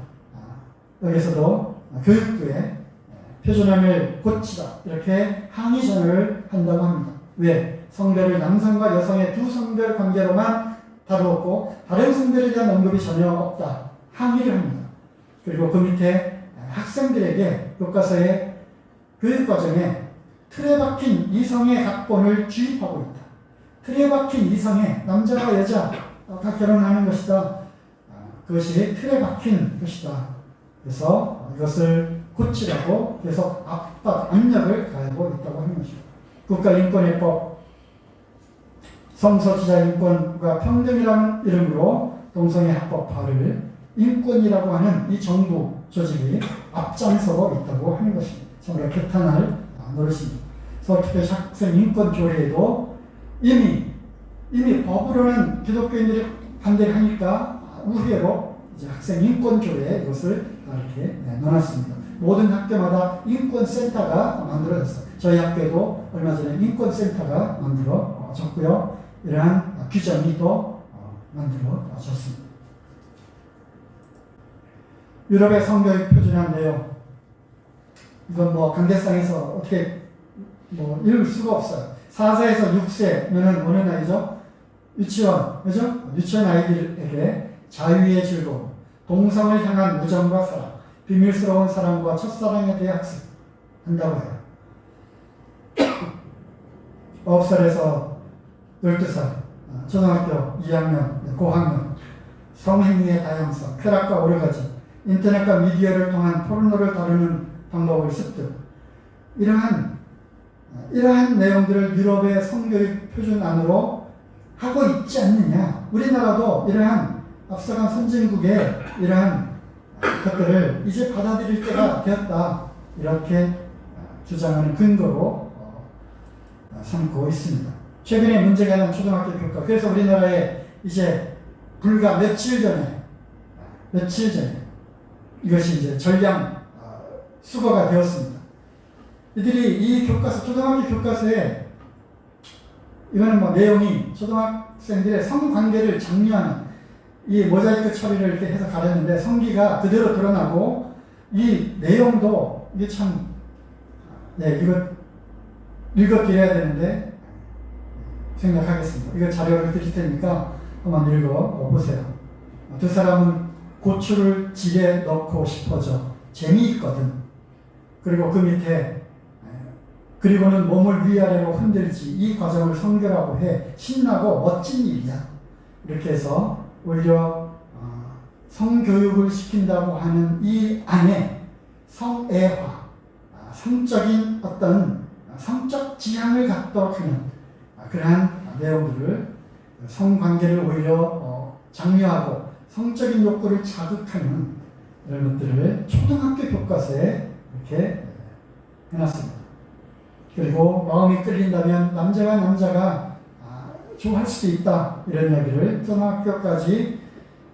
여기서도 교육부에 표준안을 고치다 이렇게 항의 전화를 한다고 합니다. 왜? 성별을 남성과 여성의 두 성별 관계로만 다루었고 다른 성별에 대한 언급이 전혀 없다. 항의를 합니다. 그리고 그 밑에 학생들에게 교과서의 교육과정에 틀에 박힌 이성의 각본을 주입하고 있다. 틀에 박힌 이성의 남자와 여자 다 결혼하는 것이다. 그것이 틀에 박힌 것이다. 그래서 이것을 고치라고 계속 압박, 압력을 가하고 있다고 하는 것입니다. 국가인권해법, 성소수자 인권과 평등이라는 이름으로 동성애 합법화를 인권이라고 하는 이 정부 조직이 앞장서고 있다고 하는 것입니다. 정말 개탄할 노릇입니다. 서울특별시 학생 인권 조례에도 이미 법으로는 기독교인들이 반대를 하니까 우회로 이제 학생 인권 조례에 이것을 이렇게 넣어놨습니다. 모든 학교마다 인권센터가 만들어졌어요. 저희 학교에도 얼마 전에 인권센터가 만들어졌고요. 이러한 규정이 또 만들어졌습니다. 유럽의 성교육 표준안 내용, 이건 강대상에서 어떻게 읽을 수가 없어요. 4세에서 6세면은 어느 나이죠? 유치원, 그죠? 유치원 아이들에게 자유의 즐거움, 동성을 향한 우정과 사랑, 비밀스러운 사랑과 첫사랑에 대해 학습한다고 해요. 9살에서 12살, 초등학교 2학년, 고학년, 성행위의 다양성, 쾌락과 오르가즘, 인터넷과 미디어를 통한 포르노를 다루는 방법을 습득. 이러한 내용들을 유럽의 성교육 표준안으로 하고 있지 않느냐. 우리나라도 이러한 앞서간 선진국의 이러한 것들을 이제 받아들일 때가 되었다. 이렇게 주장하는 근거로 삼고 있습니다. 최근에 문제가 된 초등학교 교과. 그래서 우리나라에 이제 불과 며칠 전에 이것이 이제 전량 수거가 되었습니다. 이들이 이 교과서, 초등학교 교과서에 이거는 내용이 초등학생들의 성관계를 장려하는 이 모자이크 처리를 이렇게 해서 가렸는데 성기가 그대로 드러나고 이 내용도 이게 참 네, 이거 읽어드려야 되는데 생각하겠습니다. 이거 자료를 드릴 테니까 한번 읽어보세요. 두 사람은 고추를 질에 넣고 싶어져 재미있거든. 그리고 그 밑에 그리고는 몸을 위아래로 흔들지 이 과정을 성교라고 해 신나고 멋진 일이야. 이렇게 해서 오히려 성교육을 시킨다고 하는 이 안에 성애화, 성적인 어떤 성적 지향을 갖도록 하는 그러한 내용들을 성관계를 오히려 장려하고 성적인 욕구를 자극하는 이런 것들을 초등학교 교과서에 이렇게 해놨습니다. 그리고 마음이 끌린다면 남자가 좋아할 수도 있다 이런 이야기를 초등학교까지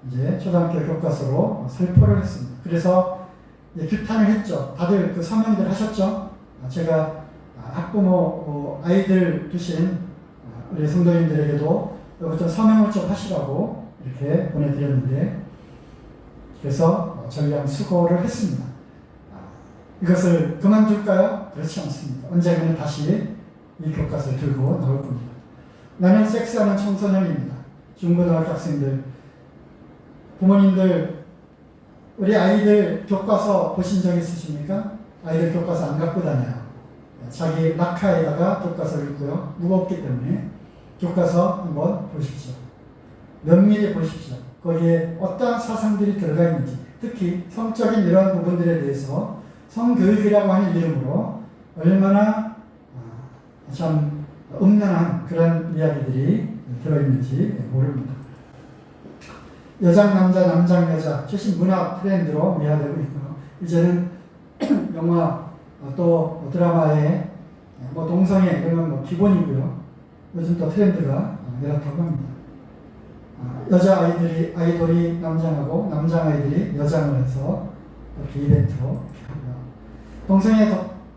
이제 초등학교 교과서로 살포를 했습니다. 그래서 규탄을 했죠. 다들 그 서명들 하셨죠? 제가 학부모 아이들 두신 우리 성도님들에게도 이것좀 서명을 좀 하시라고 이렇게 보내드렸는데 그래서 전량 수고를 했습니다. 이것을 그만둘까요? 그렇지 않습니다. 언젠가는 다시 이 교과서를 들고 나올 겁니다. 나는 섹스하는 청소년입니다. 중고등학교 학생들, 부모님들, 우리 아이들 교과서 보신 적 있으십니까? 아이들 교과서 안 갖고 다녀요. 자기 낙하에다가 교과서를 읽고요. 무겁기 때문에 교과서 한번 보십시오. 면밀히 보십시오. 거기에 어떠한 사상들이 들어가 있는지, 특히 성적인 이러한 부분들에 대해서 성교육이라고 하는 이름으로 얼마나 참 음란한 그런 이야기들이 들어있는지 모릅니다. 여장 남자, 남장 여자 최신 문화 트렌드로 미화되고 있고요. 이제는 영화 또 드라마에 뭐 동성애 이런 건 뭐 기본이고요. 요즘 또 트렌드가 이렇다고 합니다. 여자 아이돌이 남장하고 남장 아이들이 여장을 해서 이렇게 이벤트로 이렇게 하고요. 동성애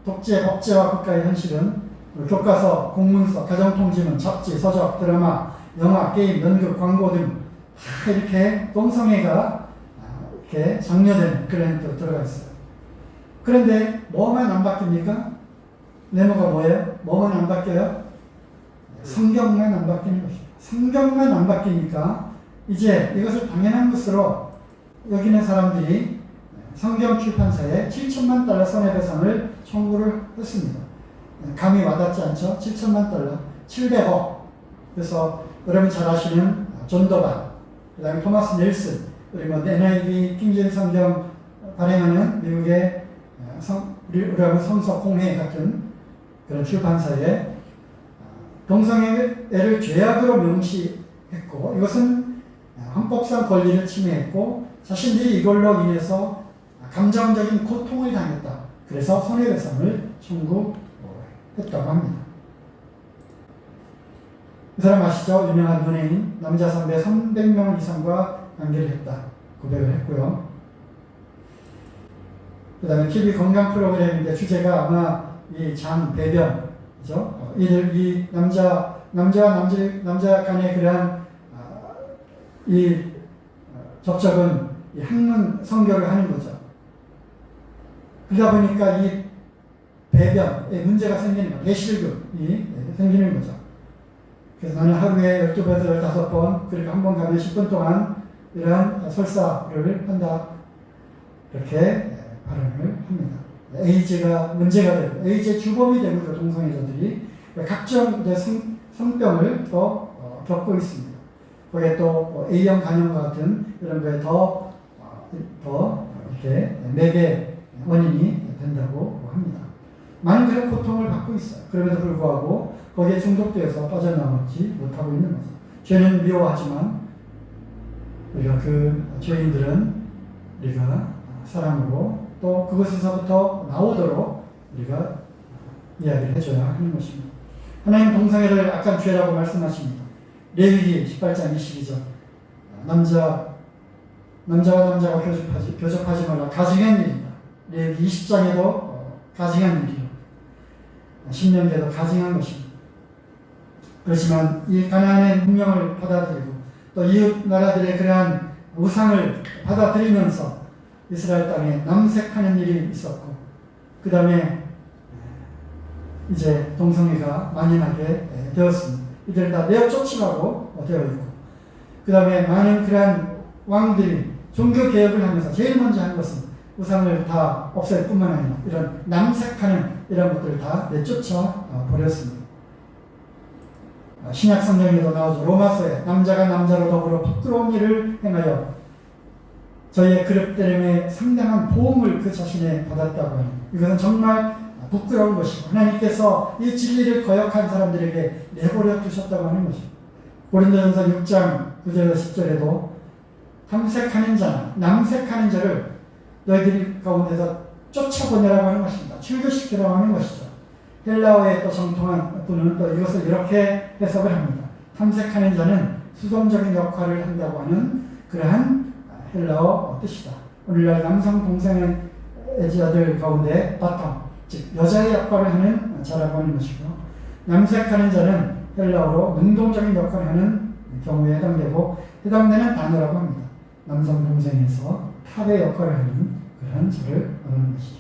독재, 법제와 국가의 현실은 교과서, 공문서, 가정통지문, 잡지, 서적, 드라마, 영화, 게임, 연극, 광고 등 다 이렇게 동성애가 이렇게 장려된 그런 데 들어가 있어요. 그런데 뭐만 안 바뀝니까? 네모가 뭐예요? 뭐만 안 바뀌어요? 성경만 안 바뀌는 것입니다. 성경만 안 바뀌니까 이제 이것을 당연한 것으로 여기는 사람들이 성경 출판사에 $7,000만 손해배상을 청구를 했습니다. 감이 와닿지 않죠? $7,000만, 700억. 그래서 여러분 잘 아시는 존 도반, 그 다음에 토마스 넬슨, 그리고 NIV 킹제임스 성경 발행하는 미국의 우리하고 성서공회 같은 그런 출판사에 동성애를 죄악으로 명시했고 이것은 헌법상 권리를 침해했고 자신들이 이걸로 인해서 감정적인 고통을 당했다. 그래서 손해배상을 청구했다고 합니다. 그 사람 아시죠? 유명한 연예인 남자 선배 300명 이상과 관계를 했다. 고백을 했고요. 그 다음에 TV 건강 프로그램인데 주제가 아마 이 장, 배변, 그죠? 이 남자 간의 그러한 이 접촉은 이 학문 성교를 하는 거죠. 그러다 보니까 이 배변에 문제가 생기는 거죠. 내실금이 생기는 거죠. 그래서 나는 하루에 12번에서 15번, 그리고 한 번 가면 10분 동안 이러한 설사를 한다. 이렇게 발언을 합니다. 에이즈가 문제가 되고, 에이즈의 주범이 되고, 동성애자들이 각종 성병을 또 겪고 있습니다. 거기에 또 A형 간염과 같은 이런 거에 더 이렇게 매개 원인이 된다고 합니다. 많은 그런 고통을 받고 있어요. 그럼에도 불구하고 거기에 중독되어서 빠져나오지 못하고 있는 거죠. 죄는 미워하지만 우리가 그 죄인들은 우리가 사랑으로 또 그것에서부터 나오도록 우리가 이야기를 해줘야 하는 것입니다. 하나님 동성애를 악한 죄라고 말씀하십니다. 레위기 18장 22절 남자와 남자가 교접하지 말라. 가증한 일이다. 레위기 20장에도 가증한 일이요. 신명기에도 가증한 것입니다. 그렇지만 이 가나안의 문명을 받아들이고 또 이웃 나라들의 그러한 우상을 받아들이면서 이스라엘 땅에 남색하는 일이 있었고 그 다음에 이제 동성애가 만연하게 되었습니다. 이들은 다 내어 쫓으라고 되어 있고, 그 다음에 많은 그러한 왕들이 종교 개혁을 하면서 제일 먼저 한 것은 우상을 다 없앨 뿐만 아니라 이런 남색하는 이런 것들을 다 내쫓아 버렸습니다. 신약 성경에도 나오죠. 로마서에 남자가 남자로 더불어 부끄러운 일을 행하여 저희의 그릇됨에 상당한 보응을 그 자신에 받았다고 하는, 이것은 정말 부끄러운 것이고 하나님께서 이 진리를 거역한 사람들에게 내버려 두셨다고 하는 것입니다. 고린도전서 6장 9절에서 10절에도 탐색하는 자나 남색하는 자를 너희들 가운데서 쫓아보내라고 하는 것입니다. 출교시키라고 하는 것이죠. 헬라어에 또 정통한 분은 또 이것을 이렇게 해석을 합니다. 탐색하는 자는 수동적인 역할을 한다고 하는 그러한 헬라어 뜻이다. 오늘날 남성 동성애자들 가운데 바텀, 즉 여자의 역할을 하는 자라고 하는 것이고, 남색하는 자는 헬라어로 능동적인 역할을 하는 경우에 해당되는 단어라고 합니다. 남성 동성애에서 탑의 역할을 하는 그런 자를 말하는 것이죠.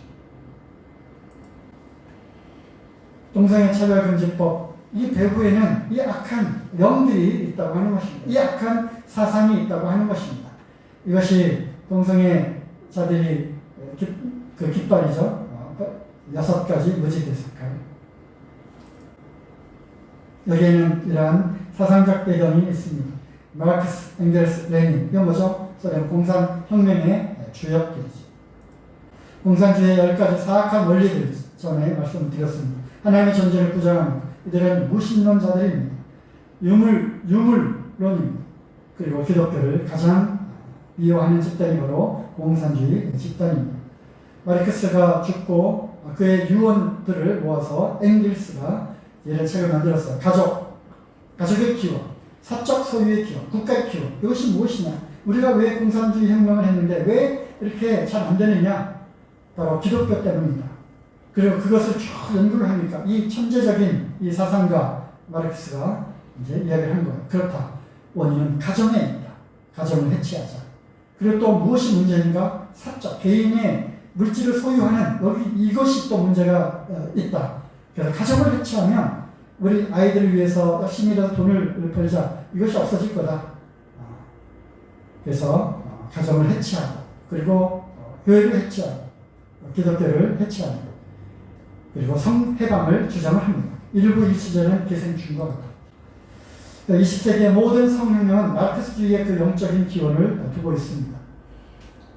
동성애 차별금지법, 이 배후에는 이 악한 영들이 있다고 하는 것입니다. 이 악한 사상이 있다고 하는 것입니다. 이것이 동성애자들이 그 깃발이죠. 6가지 무지개색깔. 여기에는 이러한 사상적 배경이 있습니다. 마르크스, 엥겔스, 레닌, 이건 뭐죠? 소련 공산혁명의 주역들이죠. 공산주의의 10가지 사악한 원리들 전에 말씀드렸습니다. 하나님의 존재를 부정합니다. 이들은 무신론자들입니다. 유물론입니다. 그리고 기독교를 가장 미워하는 집단이 바로 공산주의 집단입니다. 마르크스가 죽고 그의 유언들을 모아서 엥겔스가 이런 책을 만들었어요. 가족의 기원, 사적 소유의 기원, 국가의 기원. 이것이 무엇이냐? 우리가 왜 공산주의 혁명을 했는데 왜 이렇게 잘 안 되느냐? 바로 기독교 때문이다. 그리고 그것을 쭉 연구를 하니까 이 천재적인 이 사상가 마르크스가 이제 이야기를 한 거예요. 그렇다. 원인은 가정에 있다. 가정을 해치하자. 그리고 또 무엇이 문제인가? 사적, 개인의 물질을 소유하는 이것이 또 문제가 있다. 그래서 가정을 해치하면 우리 아이들을 위해서 열심히라도 돈을 벌자. 이것이 없어질 거다. 그래서 가정을 해치하고, 그리고 교회를 해치하고, 기독교를 해치하고, 그리고 성해방을 주장을 합니다. 일부 일치자는 기생충과 같다. 20세기의 모든 성혁명은 마르크스주의의 그 영적인 기원을 두고 있습니다.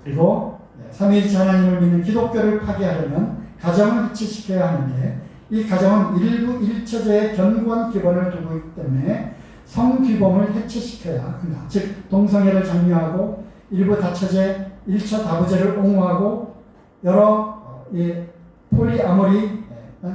그리고 삼위일체 하나님을 믿는 기독교를 파괴하려면 가정을 해체시켜야 하는데, 이 가정은 일부 일처제의 견고한 기본을 두고 있기 때문에 성규범을 해체시켜야 한다. 즉 동성애를 장려하고 일부 다처제, 일처 다부제를 옹호하고 여러 폴리아모리,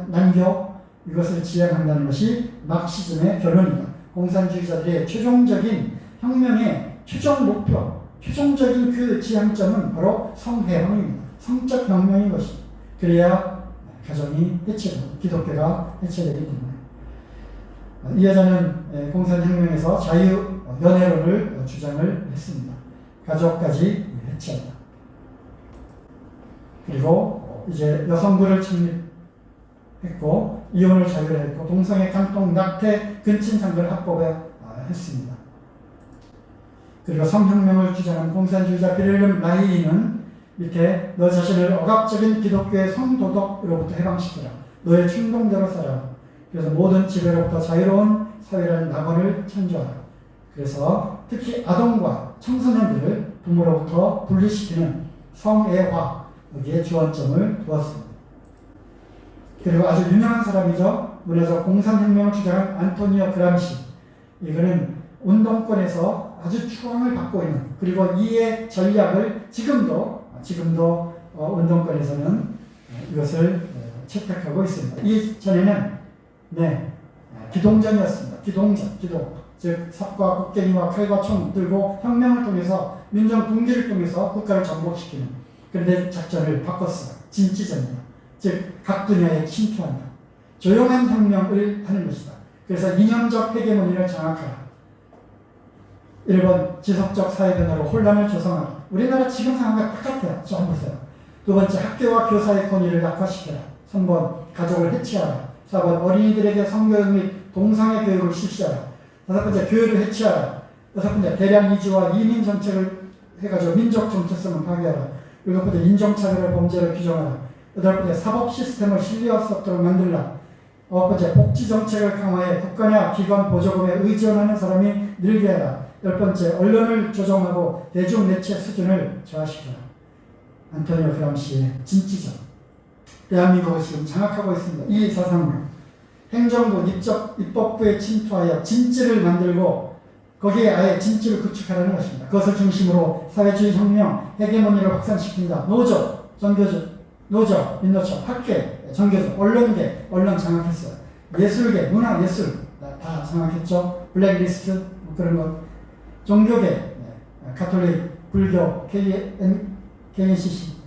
난교, 이것을 지향한다는 것이 마르크시즘의 결론이다. 공산주의자들의 최종적인 혁명의 최종 목표, 최종적인 그 지향점은 바로 성해방입니다. 성적 혁명인 것입니다. 그래야 가정이 해체되고 기독교가 해체되기 때문에. 이 여자는 공산혁명에서 자유연애론을 주장을 했습니다. 가족까지 해체한다. 그리고 이제 여성부를 창립했고 이혼을 자율화했고 동성애, 간통, 낙태, 근친상간을 합법화했습니다. 그리고 성혁명을 주장한 공산주의자 비렐름 라이는 밑에 너 자신을 억압적인 기독교의 성도덕으로부터 해방시키라. 너의 충동대로 살아라. 그래서 모든 지배로부터 자유로운 사회라는 낙원을 창조하라. 그래서 특히 아동과 청소년들을 부모로부터 분리시키는 성애화, 여기에 주안점을 두었습니다. 그리고 아주 유명한 사람이죠. 문화적 공산혁명을 주장한 안토니오 그람시. 이거는 운동권에서 아주 추앙을 받고 있는, 그리고 이의 전략을 지금도 운동권에서는 이것을 채택하고 있습니다. 이전에는 기동전이었습니다. 기동, 즉 삽과 곡괭이와 칼과 총 들고 혁명을 통해서 민족 붕괴를 통해서 국가를 정복시키는, 그런데 작전을 바꿨어요. 진지전이다. 즉 각 분야에 침투한다. 조용한 혁명을 하는 것이다. 그래서 이념적 헤게모니를 장악하라. 1번 지속적 사회변화로 혼란을 조성하라. 우리나라 지금 상황과 똑같아요. 좀 보세요. 2번째 학교와 교사의 권위를 약화시켜라. 3번 가족을 해체하라. 4번 어린이들에게 성교육 및 동성애 교육을 실시하라. 5번째 교회를 해체하라. 6번째 대량 이주와 이민 정책을 해가지고 민족 정체성을 파괴하라. 7번째 인종차별을 범죄로 규정하라. 8번째 사법 시스템을 신뢰할 수 없도록 만들라. 9번째 복지 정책을 강화해 국가나 기관 보조금에 의존하는 사람이 늘게 하라. 10번째 언론을 조정하고 대중매체 수준을 저하시켜라. 안토니오 그람시의 진지죠. 대한민국을 지금 장악하고 있습니다. 이 사상으로 행정부, 입법부에 침투하여 진지를 만들고 거기에 아예 진지를 구축하라는 것입니다. 그것을 중심으로 사회주의 혁명, 헤게모니를 확산시킨다. 노조, 종교주, 노조, 민노총, 학계, 종교주, 언론계, 언론 장악했어요. 예술계, 문화예술 다 장악했죠. 블랙리스트 그런 것. 종교계, 가톨릭, 불교, KNCC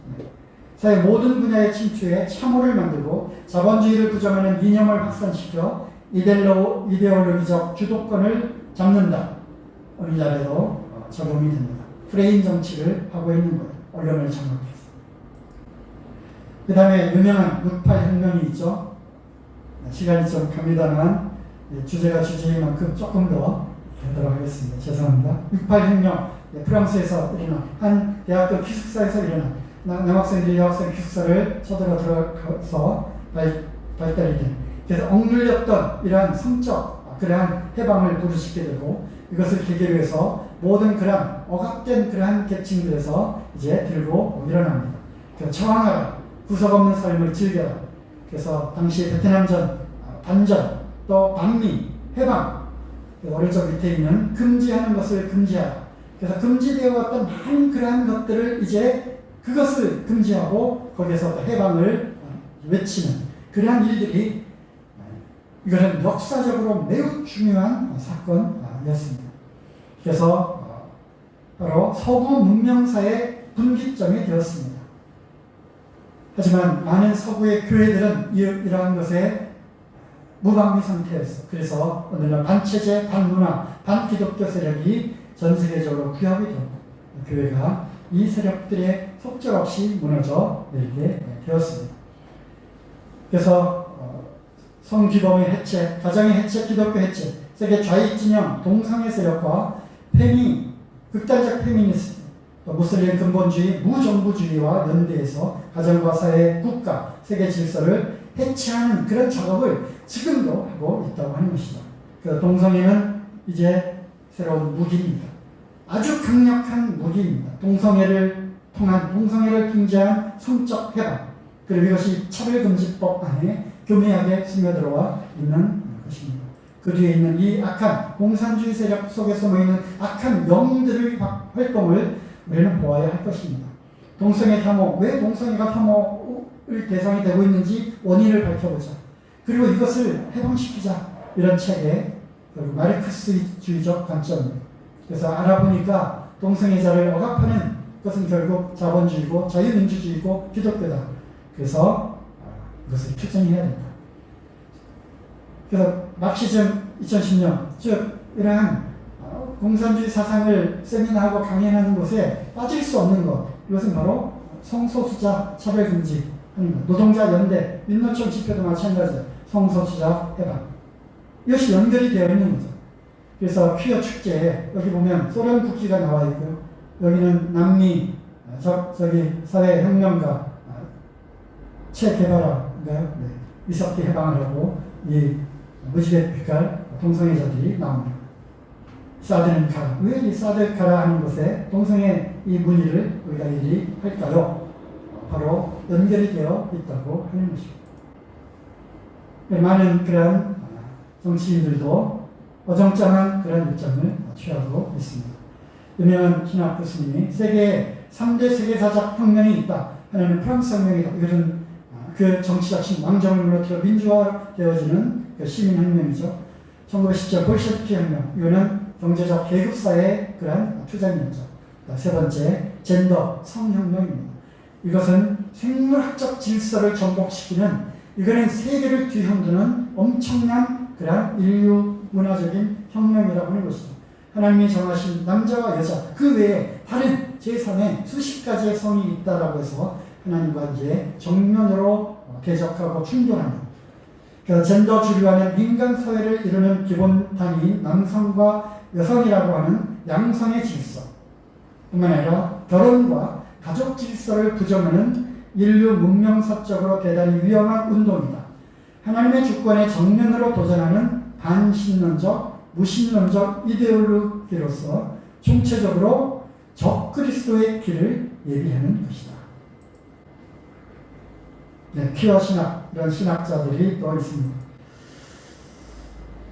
사회 모든 분야에 침투해 참호를 만들고 자본주의를 부정하는 이념을 확산시켜 이데올로기적 주도권을 잡는다. 오늘날에도 적용이 됩니다. 프레임 정치를 하고 있는 거예요. 언론을 장악해서. 그 다음에 유명한 68 혁명이 있죠. 시간이 좀 갑니다만 주제가 주제인 만큼 조금 더 하도록 하겠습니다. 죄송합니다. 68 혁명, 프랑스에서 일어난 한 대학교 기숙사에서 일어난 남학생들이 여학생 기숙사를 쳐들어 들어가서 발달이 된, 그래서 억눌렸던 이러한 성적 그러한 해방을 부르시게 되고, 이것을 계기로 해서 모든 그러한 억압된 그러한 계층들에서 이제 들고 일어납니다. 그래서 저항하라, 구석 없는 삶을 즐겨라. 그래서 당시 베트남전, 반전, 또 반미, 해방, 오른쪽 밑에 있는 금지하는 것을 금지하라. 그래서 금지되어 왔던 많은 그러한 것들을 이제 그것을 금지하고 거기에서 해방을 외치는 그러한 일들이, 이것은 역사적으로 매우 중요한 사건이었습니다. 그래서 바로 서구 문명사의 분기점이 되었습니다. 하지만 많은 서구의 교회들은 이러한 것에 무방비 상태였어. 그래서 오늘날 반체제, 반문화, 반기독교 세력이 전 세계적으로 규합이 되고 교회가 이 세력들의 속절없이 무너져 내리게 되었습니다. 그래서 성규범의 해체, 가정의 해체, 기독교 해체, 세계 좌익 진영, 동성애 세력과 극단적 페미니스트, 무슬림 근본주의, 무정부주의와 연대해서 가정과 사회, 국가, 세계 질서를 해체하는 그런 작업을 지금도 하고 있다고 하는 것이죠. 그 동성애는 이제 새로운 무기입니다. 아주 강력한 무기입니다. 동성애를 통한, 동성애를 빙자한 성적 해방, 그리고 이것이 차별금지법 안에 교묘하게 스며들어와 있는 것입니다. 그 뒤에 있는 이 악한 공산주의 세력 속에서 모이는 악한 영들의 활동을 우리는 보아야 할 것입니다. 동성애 혐오, 왜 동성애가 혐오의 대상이 되고 있는지 원인을 밝혀보자. 그리고 이것을 해방시키자. 이런 책의 마르크스주의적 관점입니다. 그래서 알아보니까 동성애자를 억압하는 것은 결국 자본주의고 자유민주주의고 기독교다. 그래서 이것을 규정해야 된다. 그래서 마르크시즘 2010년, 즉 이러한 공산주의 사상을 세미나하고 강연하는 곳에 빠질 수 없는 것, 이것은 바로 성소수자 차별금지 하는 것. 노동자 연대, 민노총 집회도 마찬가지예요. 성소수자 해방. 이것이 연결이 되어 있는 거죠. 그래서 퀴어 축제에 여기 보면 소련 국기가 나와 있고요. 여기는 남미 저기 사회혁명가 체 게바라인가요? 네. 이석기 해방을 하고 이 무지개 빛깔 동성애자들이 나옵니다. 사드는 카라. 왜 이 사드 카라 하는 곳에 동성애 이 문의를 우리가 일이 할까요? 바로 연결이 되어 있다고 하는 것입니다. 많은 그런 정치인들도 어정쩡한 그런 입장을 취하고 있습니다. 유명한 신학 교수님이 세계에 3대 세계사적 혁명이 있다. 하나는 프랑스 혁명이다. 이것은 그 정치적 왕정을 무너뜨려 민주화되어지는 그 시민혁명이죠. 1917 볼셰비키 혁명. 이거는 경제적 계급사의 그러한 투쟁이었죠. 세 번째, 젠더 성혁명입니다. 이것은 생물학적 질서를 전복시키는, 이거는 세계를 뒤흔드는 엄청난 그러한 인류 문화적인 혁명이라고 하는 것이죠. 하나님이 정하신 남자와 여자, 그 외에 다른 제3의 수십 가지의 성이 있다라고 해서 하나님과 이제 정면으로 대적하고 충돌하는. 그러니까 젠더 주류와는 민간 사회를 이루는 기본 단위인 남성과 여성이라고 하는 양성의 질서 뿐만 아니라 결혼과 가족 질서를 부정하는 인류 문명사적으로 대단히 위험한 운동이다. 하나님의 주권에 정면으로 도전하는 반신론적, 무신론적 이데올로기로서 총체적으로 적그리스도의 길을 예비하는 것이다. 네, 퀴어 신학, 이런 신학자들이 또 있습니다.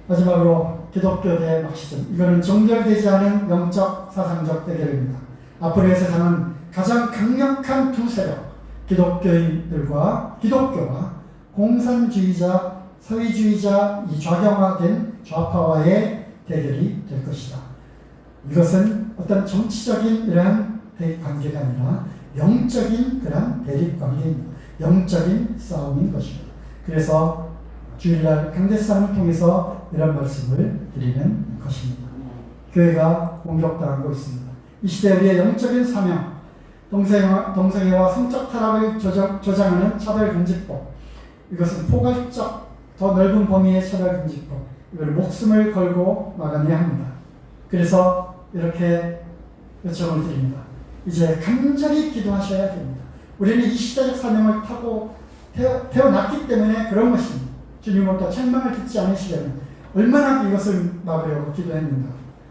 마지막으로 기독교 대 마크시즘. 이거는 종결되지 않은 영적 사상적 대결입니다. 앞으로의 세상은 가장 강력한 두 세력, 기독교인들과 기독교와 공산주의자, 사회주의자 이 좌경화된 좌파와의 대결이 될 것이다. 이것은 어떤 정치적인 이러한 관계가 아니라 영적인 그런 대립관계입니다. 영적인 싸움인 것입니다. 그래서 주일날 강대상을 통해서 이런 말씀을 드리는 것입니다. 교회가 공격당하고 있습니다. 이 시대 우리의 영적인 사명, 동성애와 성적 타락을 조장하는 차별금지법, 이것은 포괄적 더 넓은 범위의 차별금지법, 이걸 목숨을 걸고 막아내야 합니다. 그래서 이렇게 요청을 드립니다. 이제 간절히 기도하셔야 됩니다. 우리는 이 시대적 사명을 타고 태어났기 때문에 그런 것입니다. 주님으로부터 책망을 듣지 않으시려면 얼마나 이것을 막으려고 기도했는가.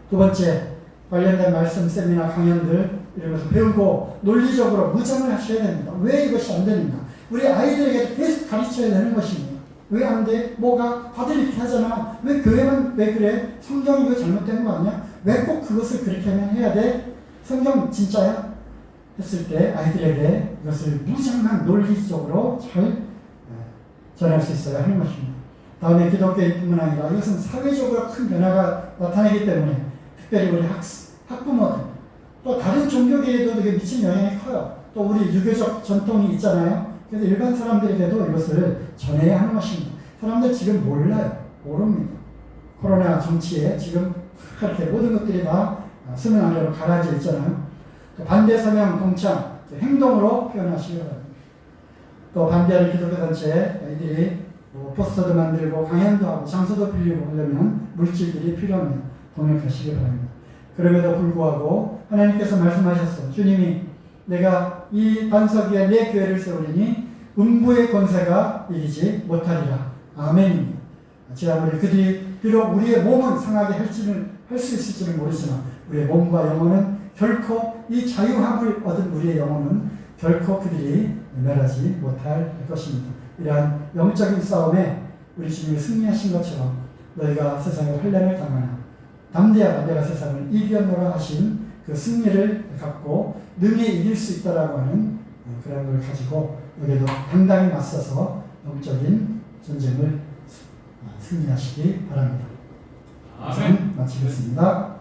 두 번째, 관련된 말씀, 세미나, 강연들 이런 것을 배우고 논리적으로 무장을 하셔야 됩니다. 왜 이것이 안 되는가? 우리 아이들에게 계속 가르쳐야 되는 것입니다. 왜 안 돼? 뭐가 다들 이렇게 하잖아. 왜 교회만 왜 그래? 성경이 이거 잘못된 거 아니야? 왜 꼭 그것을 그렇게 해야 돼? 성경 진짜야? 했을 때 아이들에게 이것을 무장한 논리적으로 잘 전할 수 있어야 하는 것입니다. 다음에 기독교인뿐만 아니라 이것은 사회적으로 큰 변화가 나타나기 때문에 특별히 우리 학부모들 또 다른 종교계에도 이게 미친 영향이 커요. 또 우리 유교적 전통이 있잖아요. 그래서 일반 사람들에게도 이것을 전해야 하는 것입니다. 사람들 지금 몰라요. 모릅니다. 코로나 정치에 지금 그렇게 모든 것들이 다 수면 아래로 가라앉아 있잖아요. 반대 서명 동참 행동으로 표현하시기 바랍니다. 또 반대하는 기독교 단체에 이들이 포스터도 만들고 강연도 하고 장소도 빌리고 하려면 물질들이 필요합니다. 동역하시기 바랍니다. 그럼에도 불구하고 하나님께서 말씀하셨어요. 주님이 내가 이 반석 위에 내 교회를 세우리니 음부의 권세가 이기지 못하리라. 아멘입니다. 아무리 그들이 비록 우리의 몸은 상하게 할 수 있을지는 모르지만 우리의 몸과 영혼은 결코 이 자유함을 얻은 우리의 영혼은 결코 그들이 멸하지 못할 것입니다. 이러한 영적인 싸움에 우리 주님이 승리하신 것처럼 너희가 세상에 환난을 당하나 담대하라 내가 세상을 이겨노라 하신 그 승리를 갖고 능히 이길 수 있다라고 하는 그런 걸 가지고 여기도 당당히 맞서서 영적인 전쟁을 승리하시기 바랍니다. 이상 마치겠습니다.